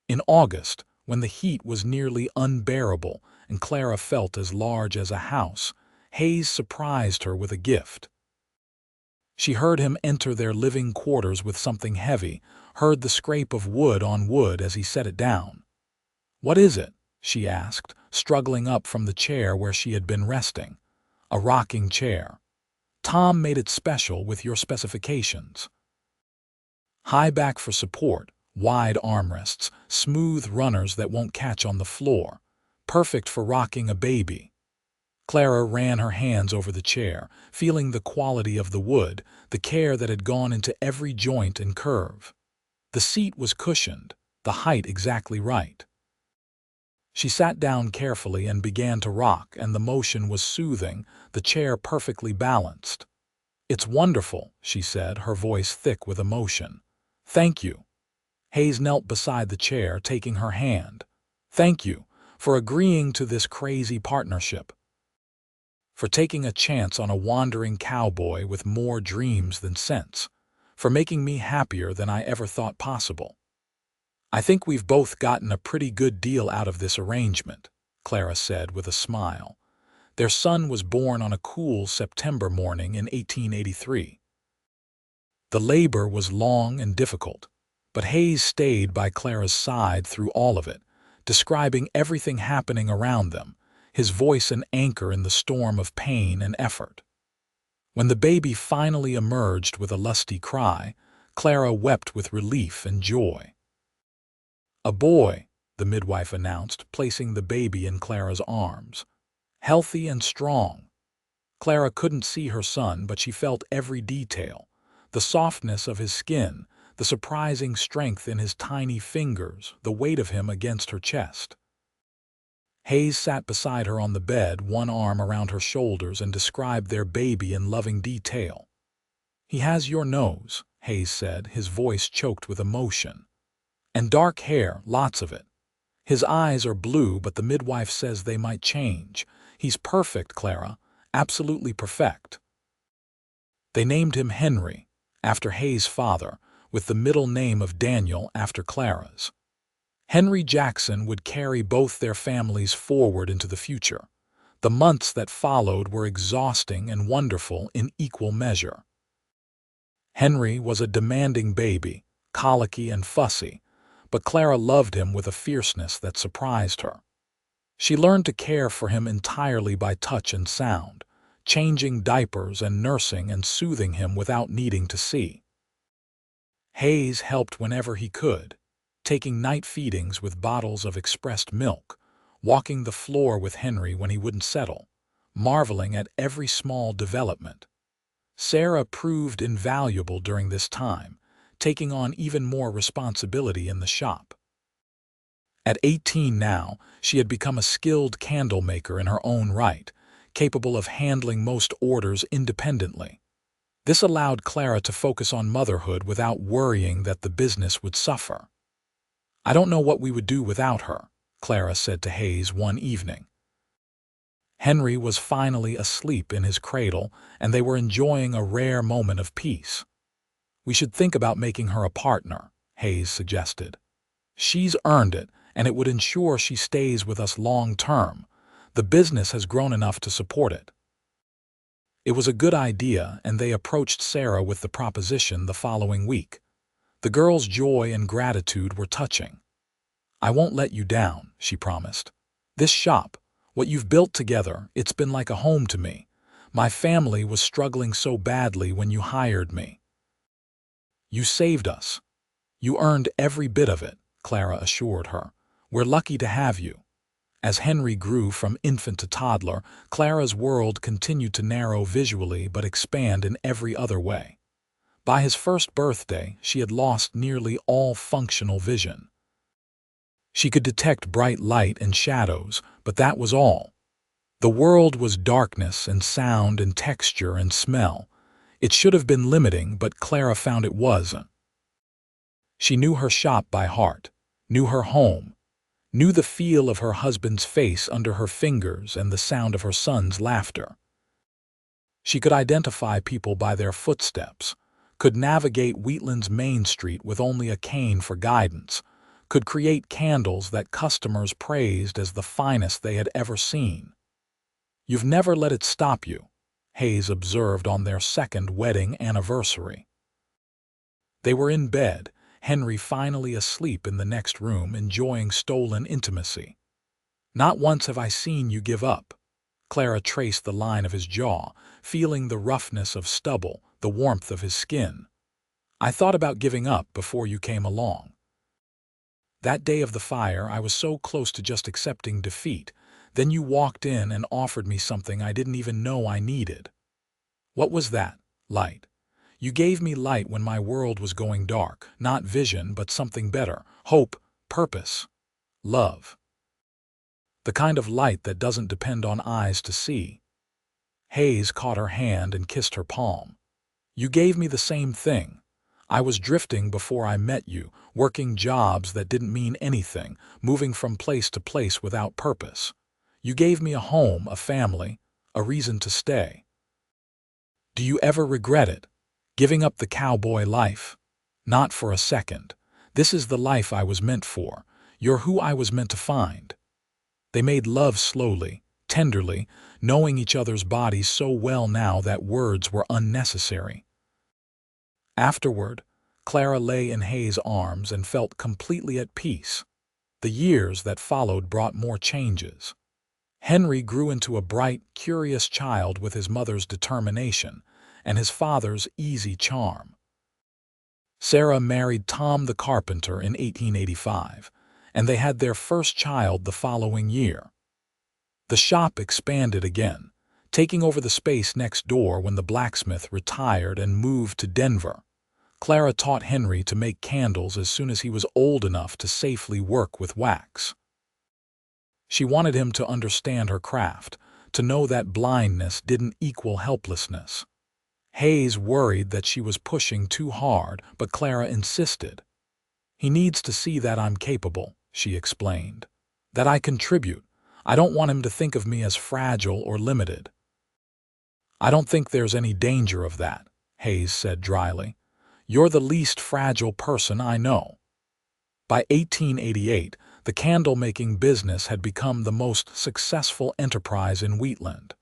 [SPEAKER 1] In August, when the heat was nearly unbearable and Clara felt as large as a house, Hayes surprised her with a gift. She heard him enter their living quarters with something heavy, heard the scrape of wood on wood as he set it down. "What is it?" she asked, struggling up from the chair where she had been resting. "A rocking chair. Tom made it special with your specifications. High back for support, wide armrests, smooth runners that won't catch on the floor. Perfect for rocking a baby." Clara ran her hands over the chair, feeling the quality of the wood, the care that had gone into every joint and curve. The seat was cushioned, the height exactly right. She sat down carefully and began to rock, and the motion was soothing, the chair perfectly balanced. "It's wonderful," she said, her voice thick with emotion. "Thank you." Hayes knelt beside the chair, taking her hand. "Thank you for agreeing to this crazy partnership, for taking a chance on a wandering cowboy with more dreams than sense, for making me happier than I ever thought possible. I think we've both gotten a pretty good deal out of this arrangement," Clara said with a smile. Their son was born on a cool September morning in 1883. The labor was long and difficult, but Hayes stayed by Clara's side through all of it, describing everything happening around them, his voice an anchor in the storm of pain and effort. When the baby finally emerged with a lusty cry, Clara wept with relief and joy. "A boy," the midwife announced, placing the baby in Clara's arms. "Healthy and strong." Clara couldn't see her son, but she felt every detail: the softness of his skin, the surprising strength in his tiny fingers, the weight of him against her chest. Hayes sat beside her on the bed, one arm around her shoulders, and described their baby in loving detail. "He has your nose," Hayes said, his voice choked with emotion. "And dark hair, lots of it. His eyes are blue, but the midwife says they might change. He's perfect, Clara, absolutely perfect." They named him Henry, after Hayes' father, with the middle name of Daniel after Clara's. Henry Jackson would carry both their families forward into the future. The months that followed were exhausting and wonderful in equal measure. Henry was a demanding baby, colicky and fussy, but Clara loved him with a fierceness that surprised her. She learned to care for him entirely by touch and sound, changing diapers and nursing and soothing him without needing to see. Hayes helped whenever he could, taking night feedings with bottles of expressed milk, walking the floor with Henry when he wouldn't settle, marveling at every small development. Sarah proved invaluable during this time, taking on even more responsibility in the shop. At 18 now, she had become a skilled candlemaker in her own right, capable of handling most orders independently. This allowed Clara to focus on motherhood without worrying that the business would suffer. "I don't know what we would do without her," Clara said to Hayes one evening. Henry was finally asleep in his cradle, and they were enjoying a rare moment of peace. "We should think about making her a partner," Hayes suggested. "She's earned it, and it would ensure she stays with us long term. The business has grown enough to support it." It was a good idea, and they approached Sarah with the proposition the following week. The girl's joy and gratitude were touching. "I won't let you down," she promised. "This shop, what you've built together, it's been like a home to me. My family was struggling so badly when you hired me. You saved us. You earned every bit of it," Clara assured her. "We're lucky to have you." As Henry grew from infant to toddler, Clara's world continued to narrow visually but expand in every other way. By his first birthday, she had lost nearly all functional vision. She could detect bright light and shadows, but that was all. The world was darkness and sound and texture and smell. It should have been limiting, but Clara found it wasn't. She knew her shop by heart, knew her home, knew the feel of her husband's face under her fingers and the sound of her son's laughter. She could identify people by their footsteps, could navigate Wheatland's Main Street with only a cane for guidance, could create candles that customers praised as the finest they had ever seen. "You've never let it stop you," Hayes observed on their second wedding anniversary. They were in bed, Henry finally asleep in the next room, enjoying stolen intimacy. "Not once have I seen you give up." Clara traced the line of his jaw, feeling the roughness of stubble, the warmth of his skin. "I thought about giving up before you came along. That day of the fire, I was so close to just accepting defeat. Then you walked in and offered me something I didn't even know I needed." "What was that?" "Light. You gave me light when my world was going dark. Not vision, but something better. Hope, purpose, love. The kind of light that doesn't depend on eyes to see." Hayes caught her hand and kissed her palm. "You gave me the same thing. I was drifting before I met you, working jobs that didn't mean anything, moving from place to place without purpose. You gave me a home, a family, a reason to stay. Do you ever regret it? Giving up the cowboy life? Not for a second. This is the life I was meant for. You're who I was meant to find. They made love slowly, tenderly, knowing each other's bodies so well now that words were unnecessary. Afterward, Clara lay in Hayes' arms and felt completely at peace. The years that followed brought more changes. Henry grew into a bright, curious child with his mother's determination and his father's easy charm. Sarah married Tom the carpenter in 1885, and they had their first child the following year. The shop expanded again, taking over the space next door when the blacksmith retired and moved to Denver. Clara taught Henry to make candles as soon as he was old enough to safely work with wax. She wanted him to understand her craft, to know that blindness didn't equal helplessness. Hayes worried that she was pushing too hard, but Clara insisted. "He needs to see that I'm capable," she explained. "That I contribute. I don't want him to think of me as fragile or limited." "I don't think there's any danger of that," Hayes said dryly. "You're the least fragile person I know." By 1888, the candle-making business had become the most successful enterprise in Wheatland.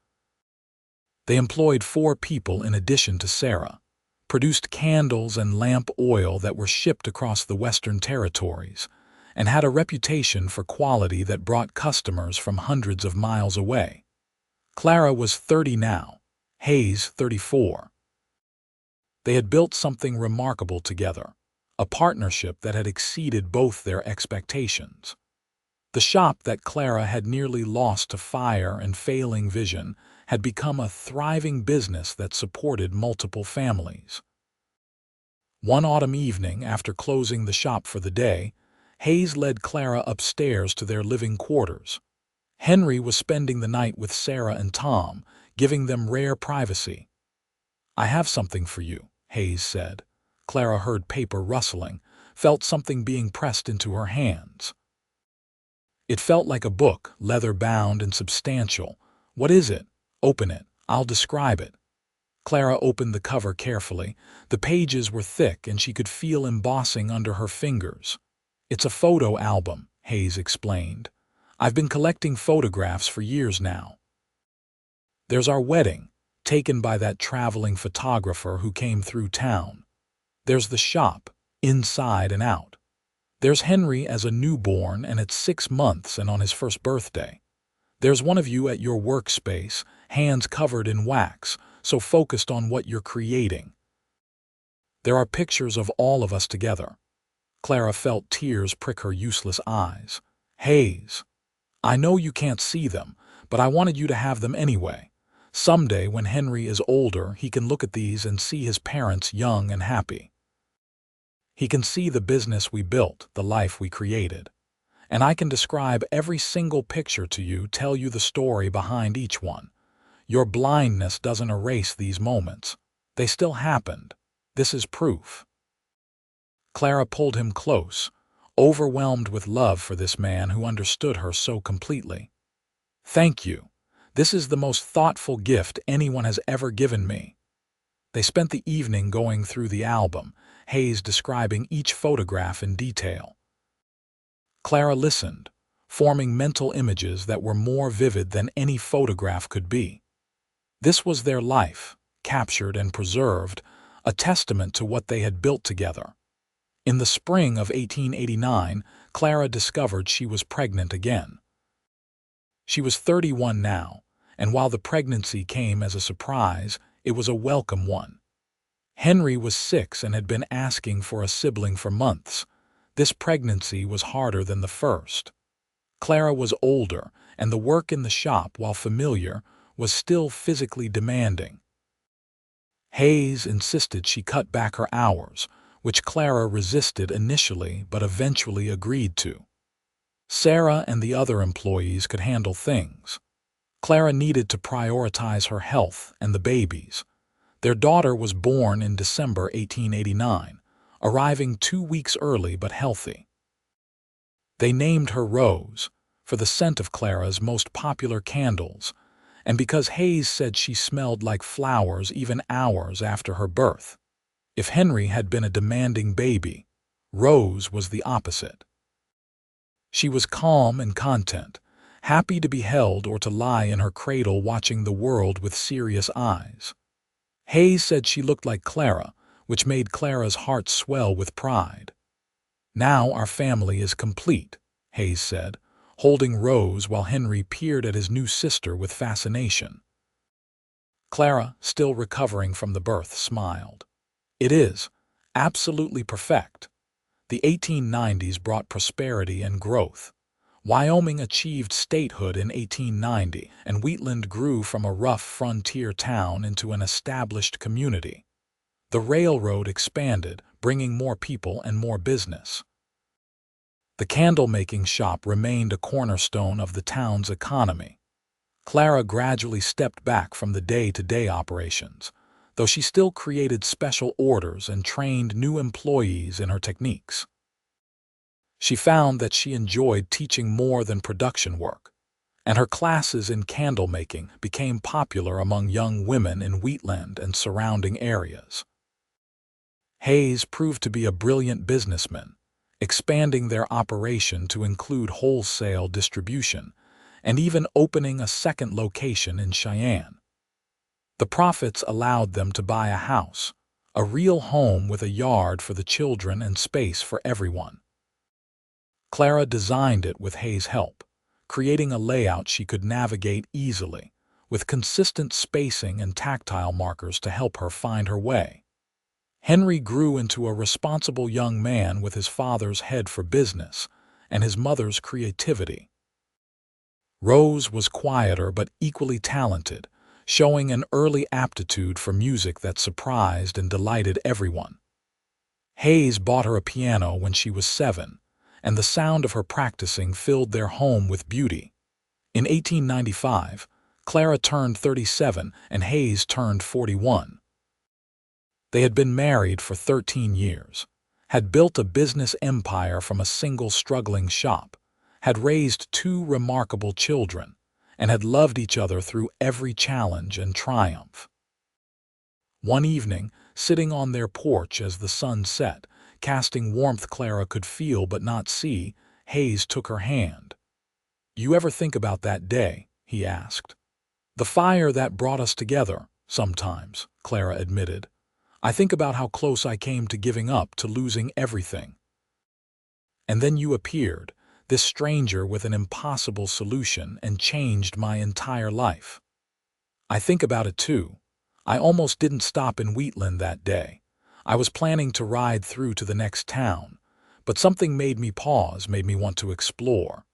[SPEAKER 1] They employed 4 people in addition to Sarah, produced candles and lamp oil that were shipped across the Western Territories, and had a reputation for quality that brought customers from hundreds of miles away. Clara was 30 now, Hayes 34. They had built something remarkable together, a partnership that had exceeded both their expectations. The shop that Clara had nearly lost to fire and failing vision had become a thriving business that supported multiple families. One autumn evening, after closing the shop for the day, Hayes led Clara upstairs to their living quarters. Henry was spending the night with Sarah and Tom, giving them rare privacy. "I have something for you," Hayes said. Clara heard paper rustling, felt something being pressed into her hands. It felt like a book, leather-bound and substantial. "What is it? Open it. I'll describe it." Clara opened the cover carefully. The pages were thick and she could feel embossing under her fingers. "It's a photo album," Hayes explained. "I've been collecting photographs for years now. There's our wedding, taken by that traveling photographer who came through town. There's the shop, inside and out. There's Henry as a newborn and at 6 months and on his first birthday. There's one of you at your workspace, hands covered in wax, so focused on what you're creating. There are pictures of all of us together." Clara felt tears prick her useless eyes. "Hayes, I know you can't see them, but I wanted you to have them anyway. Someday, when Henry is older, he can look at these and see his parents young and happy. He can see the business we built, the life we created. And I can describe every single picture to you, tell you the story behind each one. Your blindness doesn't erase these moments. They still happened. This is proof." Clara pulled him close, overwhelmed with love for this man who understood her so completely. "Thank you. This is the most thoughtful gift anyone has ever given me." They spent the evening going through the album, Hayes describing each photograph in detail. Clara listened, forming mental images that were more vivid than any photograph could be. This was their life, captured and preserved, a testament to what they had built together. In the spring of 1889, Clara discovered she was pregnant again. She was 31 now, and while the pregnancy came as a surprise, it was a welcome one. Henry was 6 and had been asking for a sibling for months. This pregnancy was harder than the first. Clara was older, and the work in the shop, while familiar, was still physically demanding. Hayes insisted she cut back her hours, which Clara resisted initially but eventually agreed to. Sarah and the other employees could handle things. Clara needed to prioritize her health and the babies. Their daughter was born in December 1889, arriving 2 weeks early but healthy. They named her Rose, for the scent of Clara's most popular candles, and because Hayes said she smelled like flowers even hours after her birth. If Henry had been a demanding baby, Rose was the opposite. She was calm and content, happy to be held or to lie in her cradle watching the world with serious eyes. Hayes said she looked like Clara, which made Clara's heart swell with pride. "Now our family is complete," Hayes said, holding Rose while Henry peered at his new sister with fascination. Clara, still recovering from the birth, smiled. "It is absolutely perfect." The 1890s brought prosperity and growth. Wyoming achieved statehood in 1890, and Wheatland grew from a rough frontier town into an established community. The railroad expanded, bringing more people and more business. The candle-making shop remained a cornerstone of the town's economy. Clara gradually stepped back from the day-to-day operations, though she still created special orders and trained new employees in her techniques. She found that she enjoyed teaching more than production work, and her classes in candle-making became popular among young women in Wheatland and surrounding areas. Hayes proved to be a brilliant businessman, expanding their operation to include wholesale distribution, and even opening a second location in Cheyenne. The profits allowed them to buy a house, a real home with a yard for the children and space for everyone. Clara designed it with Hayes' help, creating a layout she could navigate easily, with consistent spacing and tactile markers to help her find her way. Henry grew into a responsible young man with his father's head for business and his mother's creativity. Rose was quieter but equally talented, showing an early aptitude for music that surprised and delighted everyone. Hayes bought her a piano when she was 7, and the sound of her practicing filled their home with beauty. In 1895, Clara turned 37 and Hayes turned 41. They had been married for 13 years, had built a business empire from a single struggling shop, had raised 2 remarkable children, and had loved each other through every challenge and triumph. One evening, sitting on their porch as the sun set, casting warmth Clara could feel but not see, Hayes took her hand. "You ever think about that day?" he asked. "The fire that brought us together, sometimes," Clara admitted. "I think about how close I came to giving up, to losing everything. And then you appeared, this stranger with an impossible solution, and changed my entire life. I think about it too. I almost didn't stop in Wheatland that day. I was planning to ride through to the next town, but something made me pause, made me want to explore.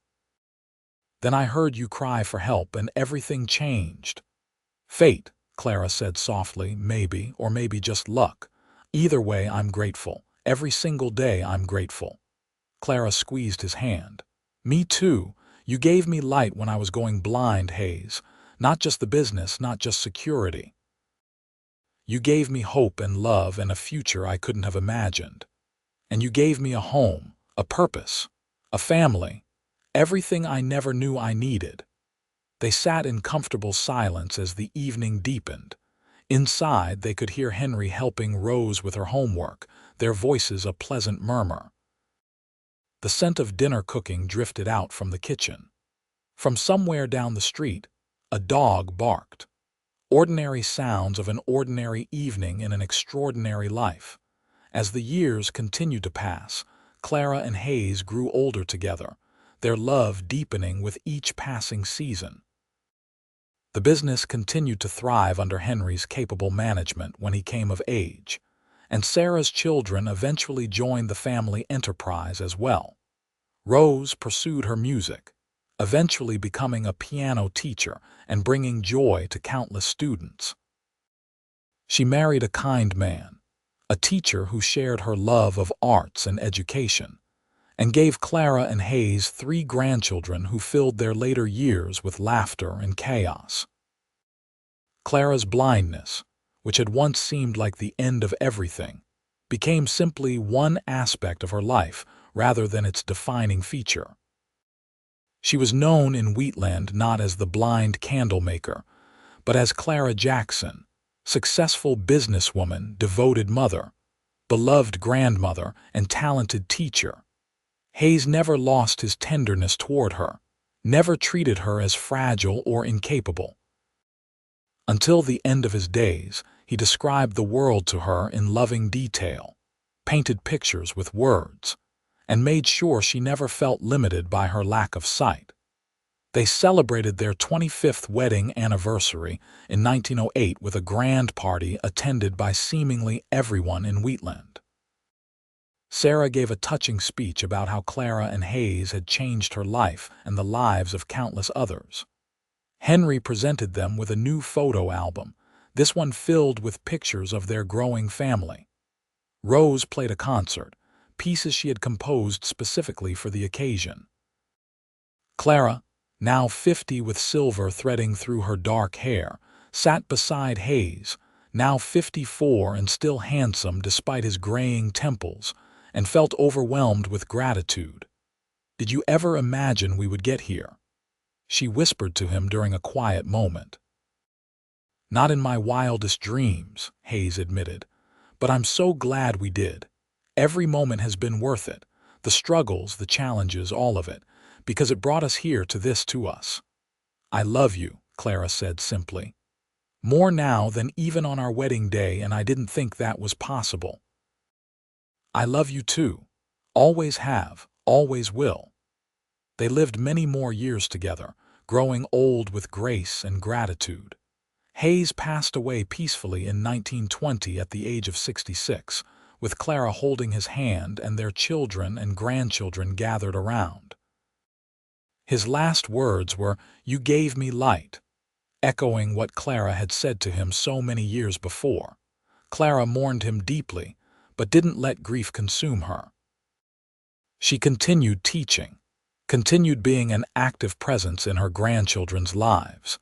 [SPEAKER 1] Then I heard you cry for help and everything changed." "Fate," Clara said softly, "maybe, or maybe just luck. Either way, I'm grateful. Every single day I'm grateful." Clara squeezed his hand. "Me too. You gave me light when I was going blind, Hayes. Not just the business, not just security. You gave me hope and love and a future I couldn't have imagined. And you gave me a home, a purpose, a family, everything I never knew I needed." They sat in comfortable silence as the evening deepened. Inside, they could hear Henry helping Rose with her homework, their voices a pleasant murmur. The scent of dinner cooking drifted out from the kitchen. From somewhere down the street, a dog barked. Ordinary sounds of an ordinary evening in an extraordinary life. As the years continued to pass, Clara and Hayes grew older together, their love deepening with each passing season. The business continued to thrive under Henry's capable management when he came of age, and Sarah's children eventually joined the family enterprise as well. Rose pursued her music, eventually becoming a piano teacher and bringing joy to countless students. She married a kind man, a teacher who shared her love of arts and education, and gave Clara and Hayes 3 grandchildren who filled their later years with laughter and chaos. Clara's blindness, which had once seemed like the end of everything, became simply one aspect of her life rather than its defining feature. She was known in Wheatland not as the blind candlemaker, but as Clara Jackson, successful businesswoman, devoted mother, beloved grandmother, and talented teacher. Hayes never lost his tenderness toward her, never treated her as fragile or incapable. Until the end of his days, he described the world to her in loving detail, painted pictures with words, and made sure she never felt limited by her lack of sight. They celebrated their 25th wedding anniversary in 1908 with a grand party attended by seemingly everyone in Wheatland. Sarah gave a touching speech about how Clara and Hayes had changed her life and the lives of countless others. Henry presented them with a new photo album, this one filled with pictures of their growing family. Rose played a concert, pieces she had composed specifically for the occasion. Clara, now 50 with silver threading through her dark hair, sat beside Hayes, now 54 and still handsome despite his graying temples, and felt overwhelmed with gratitude. "Did you ever imagine we would get here?" she whispered to him during a quiet moment. "Not in my wildest dreams," Hayes admitted, "but I'm so glad we did. Every moment has been worth it, the struggles, the challenges, all of it, because it brought us here to us. I love you," Clara said simply. "More now than even on our wedding day, and I didn't think that was possible." "I love you too. Always have, always will." They lived many more years together, growing old with grace and gratitude. Hayes passed away peacefully in 1920 at the age of 66, with Clara holding his hand and their children and grandchildren gathered around. His last words were, "You gave me light," echoing what Clara had said to him so many years before. Clara mourned him deeply, but didn't let grief consume her. She continued teaching, continued being an active presence in her grandchildren's lives,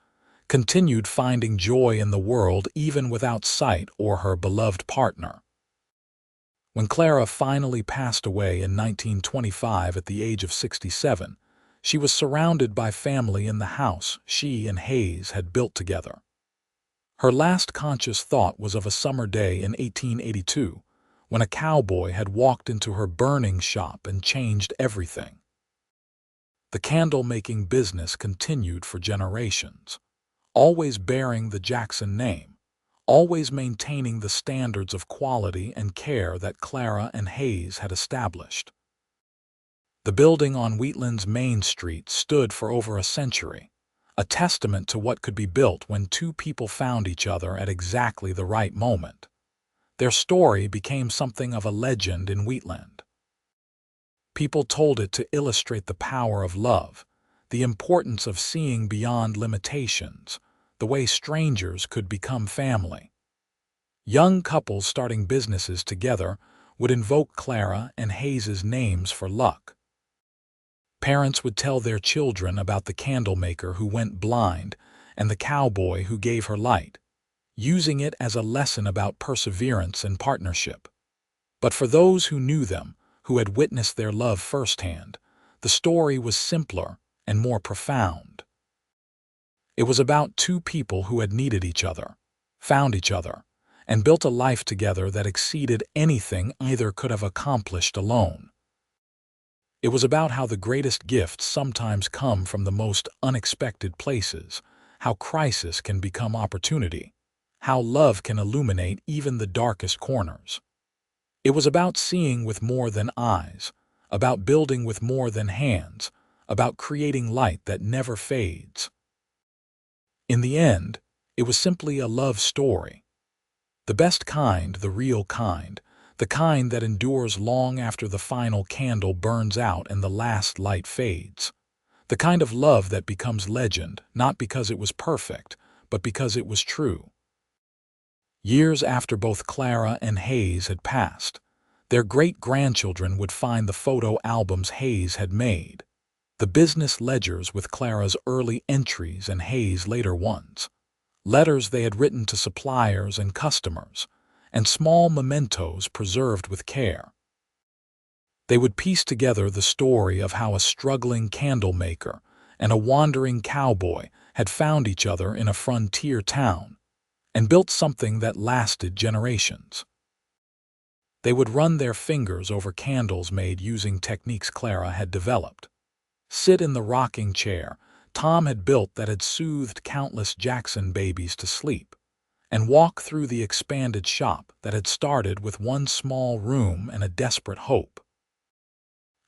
[SPEAKER 1] continued finding joy in the world even without sight or her beloved partner. When Clara finally passed away in 1925 at the age of 67, she was surrounded by family in the house she and Hayes had built together. Her last conscious thought was of a summer day in 1882, when a cowboy had walked into her burning shop and changed everything. The candle-making business continued for generations, always bearing the Jackson name, always maintaining the standards of quality and care that Clara and Hayes had established. The building on Wheatland's Main Street stood for over a century, a testament to what could be built when two people found each other at exactly the right moment. Their story became something of a legend in Wheatland. People told it to illustrate the power of love, the importance of seeing beyond limitations, the way strangers could become family. Young couples starting businesses together would invoke Clara and Hayes's names for luck. Parents would tell their children about the candlemaker who went blind and the cowboy who gave her light, using it as a lesson about perseverance and partnership. But for those who knew them, who had witnessed their love firsthand, the story was simpler and more profound. It was about two people who had needed each other, found each other, and built a life together that exceeded anything either could have accomplished alone. It was about how the greatest gifts sometimes come from the most unexpected places, how crisis can become opportunity, how love can illuminate even the darkest corners. It was about seeing with more than eyes, about building with more than hands, about creating light that never fades. In the end, it was simply a love story. The best kind, the real kind, the kind that endures long after the final candle burns out and the last light fades. The kind of love that becomes legend, not because it was perfect, but because it was true. Years after both Clara and Hayes had passed, their great-grandchildren would find the photo albums Hayes had made, the business ledgers with Clara's early entries and Hayes' later ones, letters they had written to suppliers and customers, and small mementos preserved with care. They would piece together the story of how a struggling candlemaker and a wandering cowboy had found each other in a frontier town and built something that lasted generations. They would run their fingers over candles made using techniques Clara had developed, sit in the rocking chair Tom had built that had soothed countless Jackson babies to sleep, and walk through the expanded shop that had started with one small room and a desperate hope.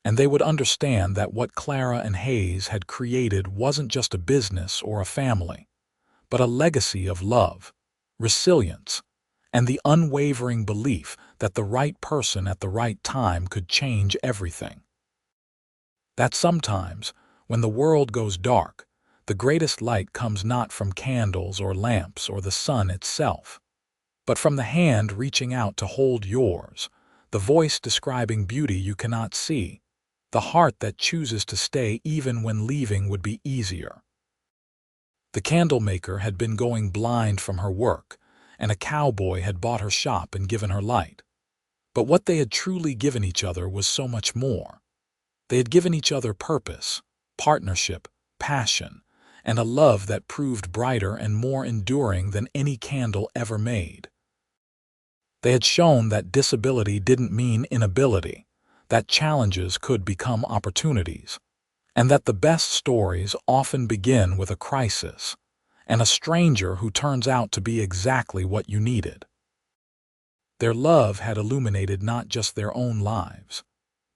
[SPEAKER 1] And they would understand that what Clara and Hayes had created wasn't just a business or a family, but a legacy of love, resilience, and the unwavering belief that the right person at the right time could change everything. That sometimes, when the world goes dark, the greatest light comes not from candles or lamps or the sun itself, but from the hand reaching out to hold yours, the voice describing beauty you cannot see, the heart that chooses to stay even when leaving would be easier. The candlemaker had been going blind from her work, and a cowboy had bought her shop and given her light. But what they had truly given each other was so much more. They had given each other purpose, partnership, passion, and a love that proved brighter and more enduring than any candle ever made. They had shown that disability didn't mean inability, that challenges could become opportunities, and that the best stories often begin with a crisis, and a stranger who turns out to be exactly what you needed. Their love had illuminated not just their own lives,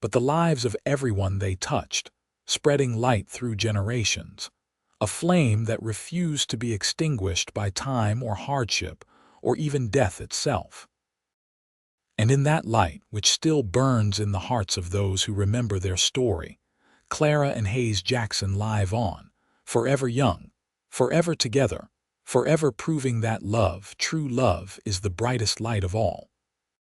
[SPEAKER 1] but the lives of everyone they touched, spreading light through generations, a flame that refused to be extinguished by time or hardship or even death itself. And in that light, which still burns in the hearts of those who remember their story, Clara and Hayes Jackson live on, forever young, forever together, forever proving that love, true love, is the brightest light of all.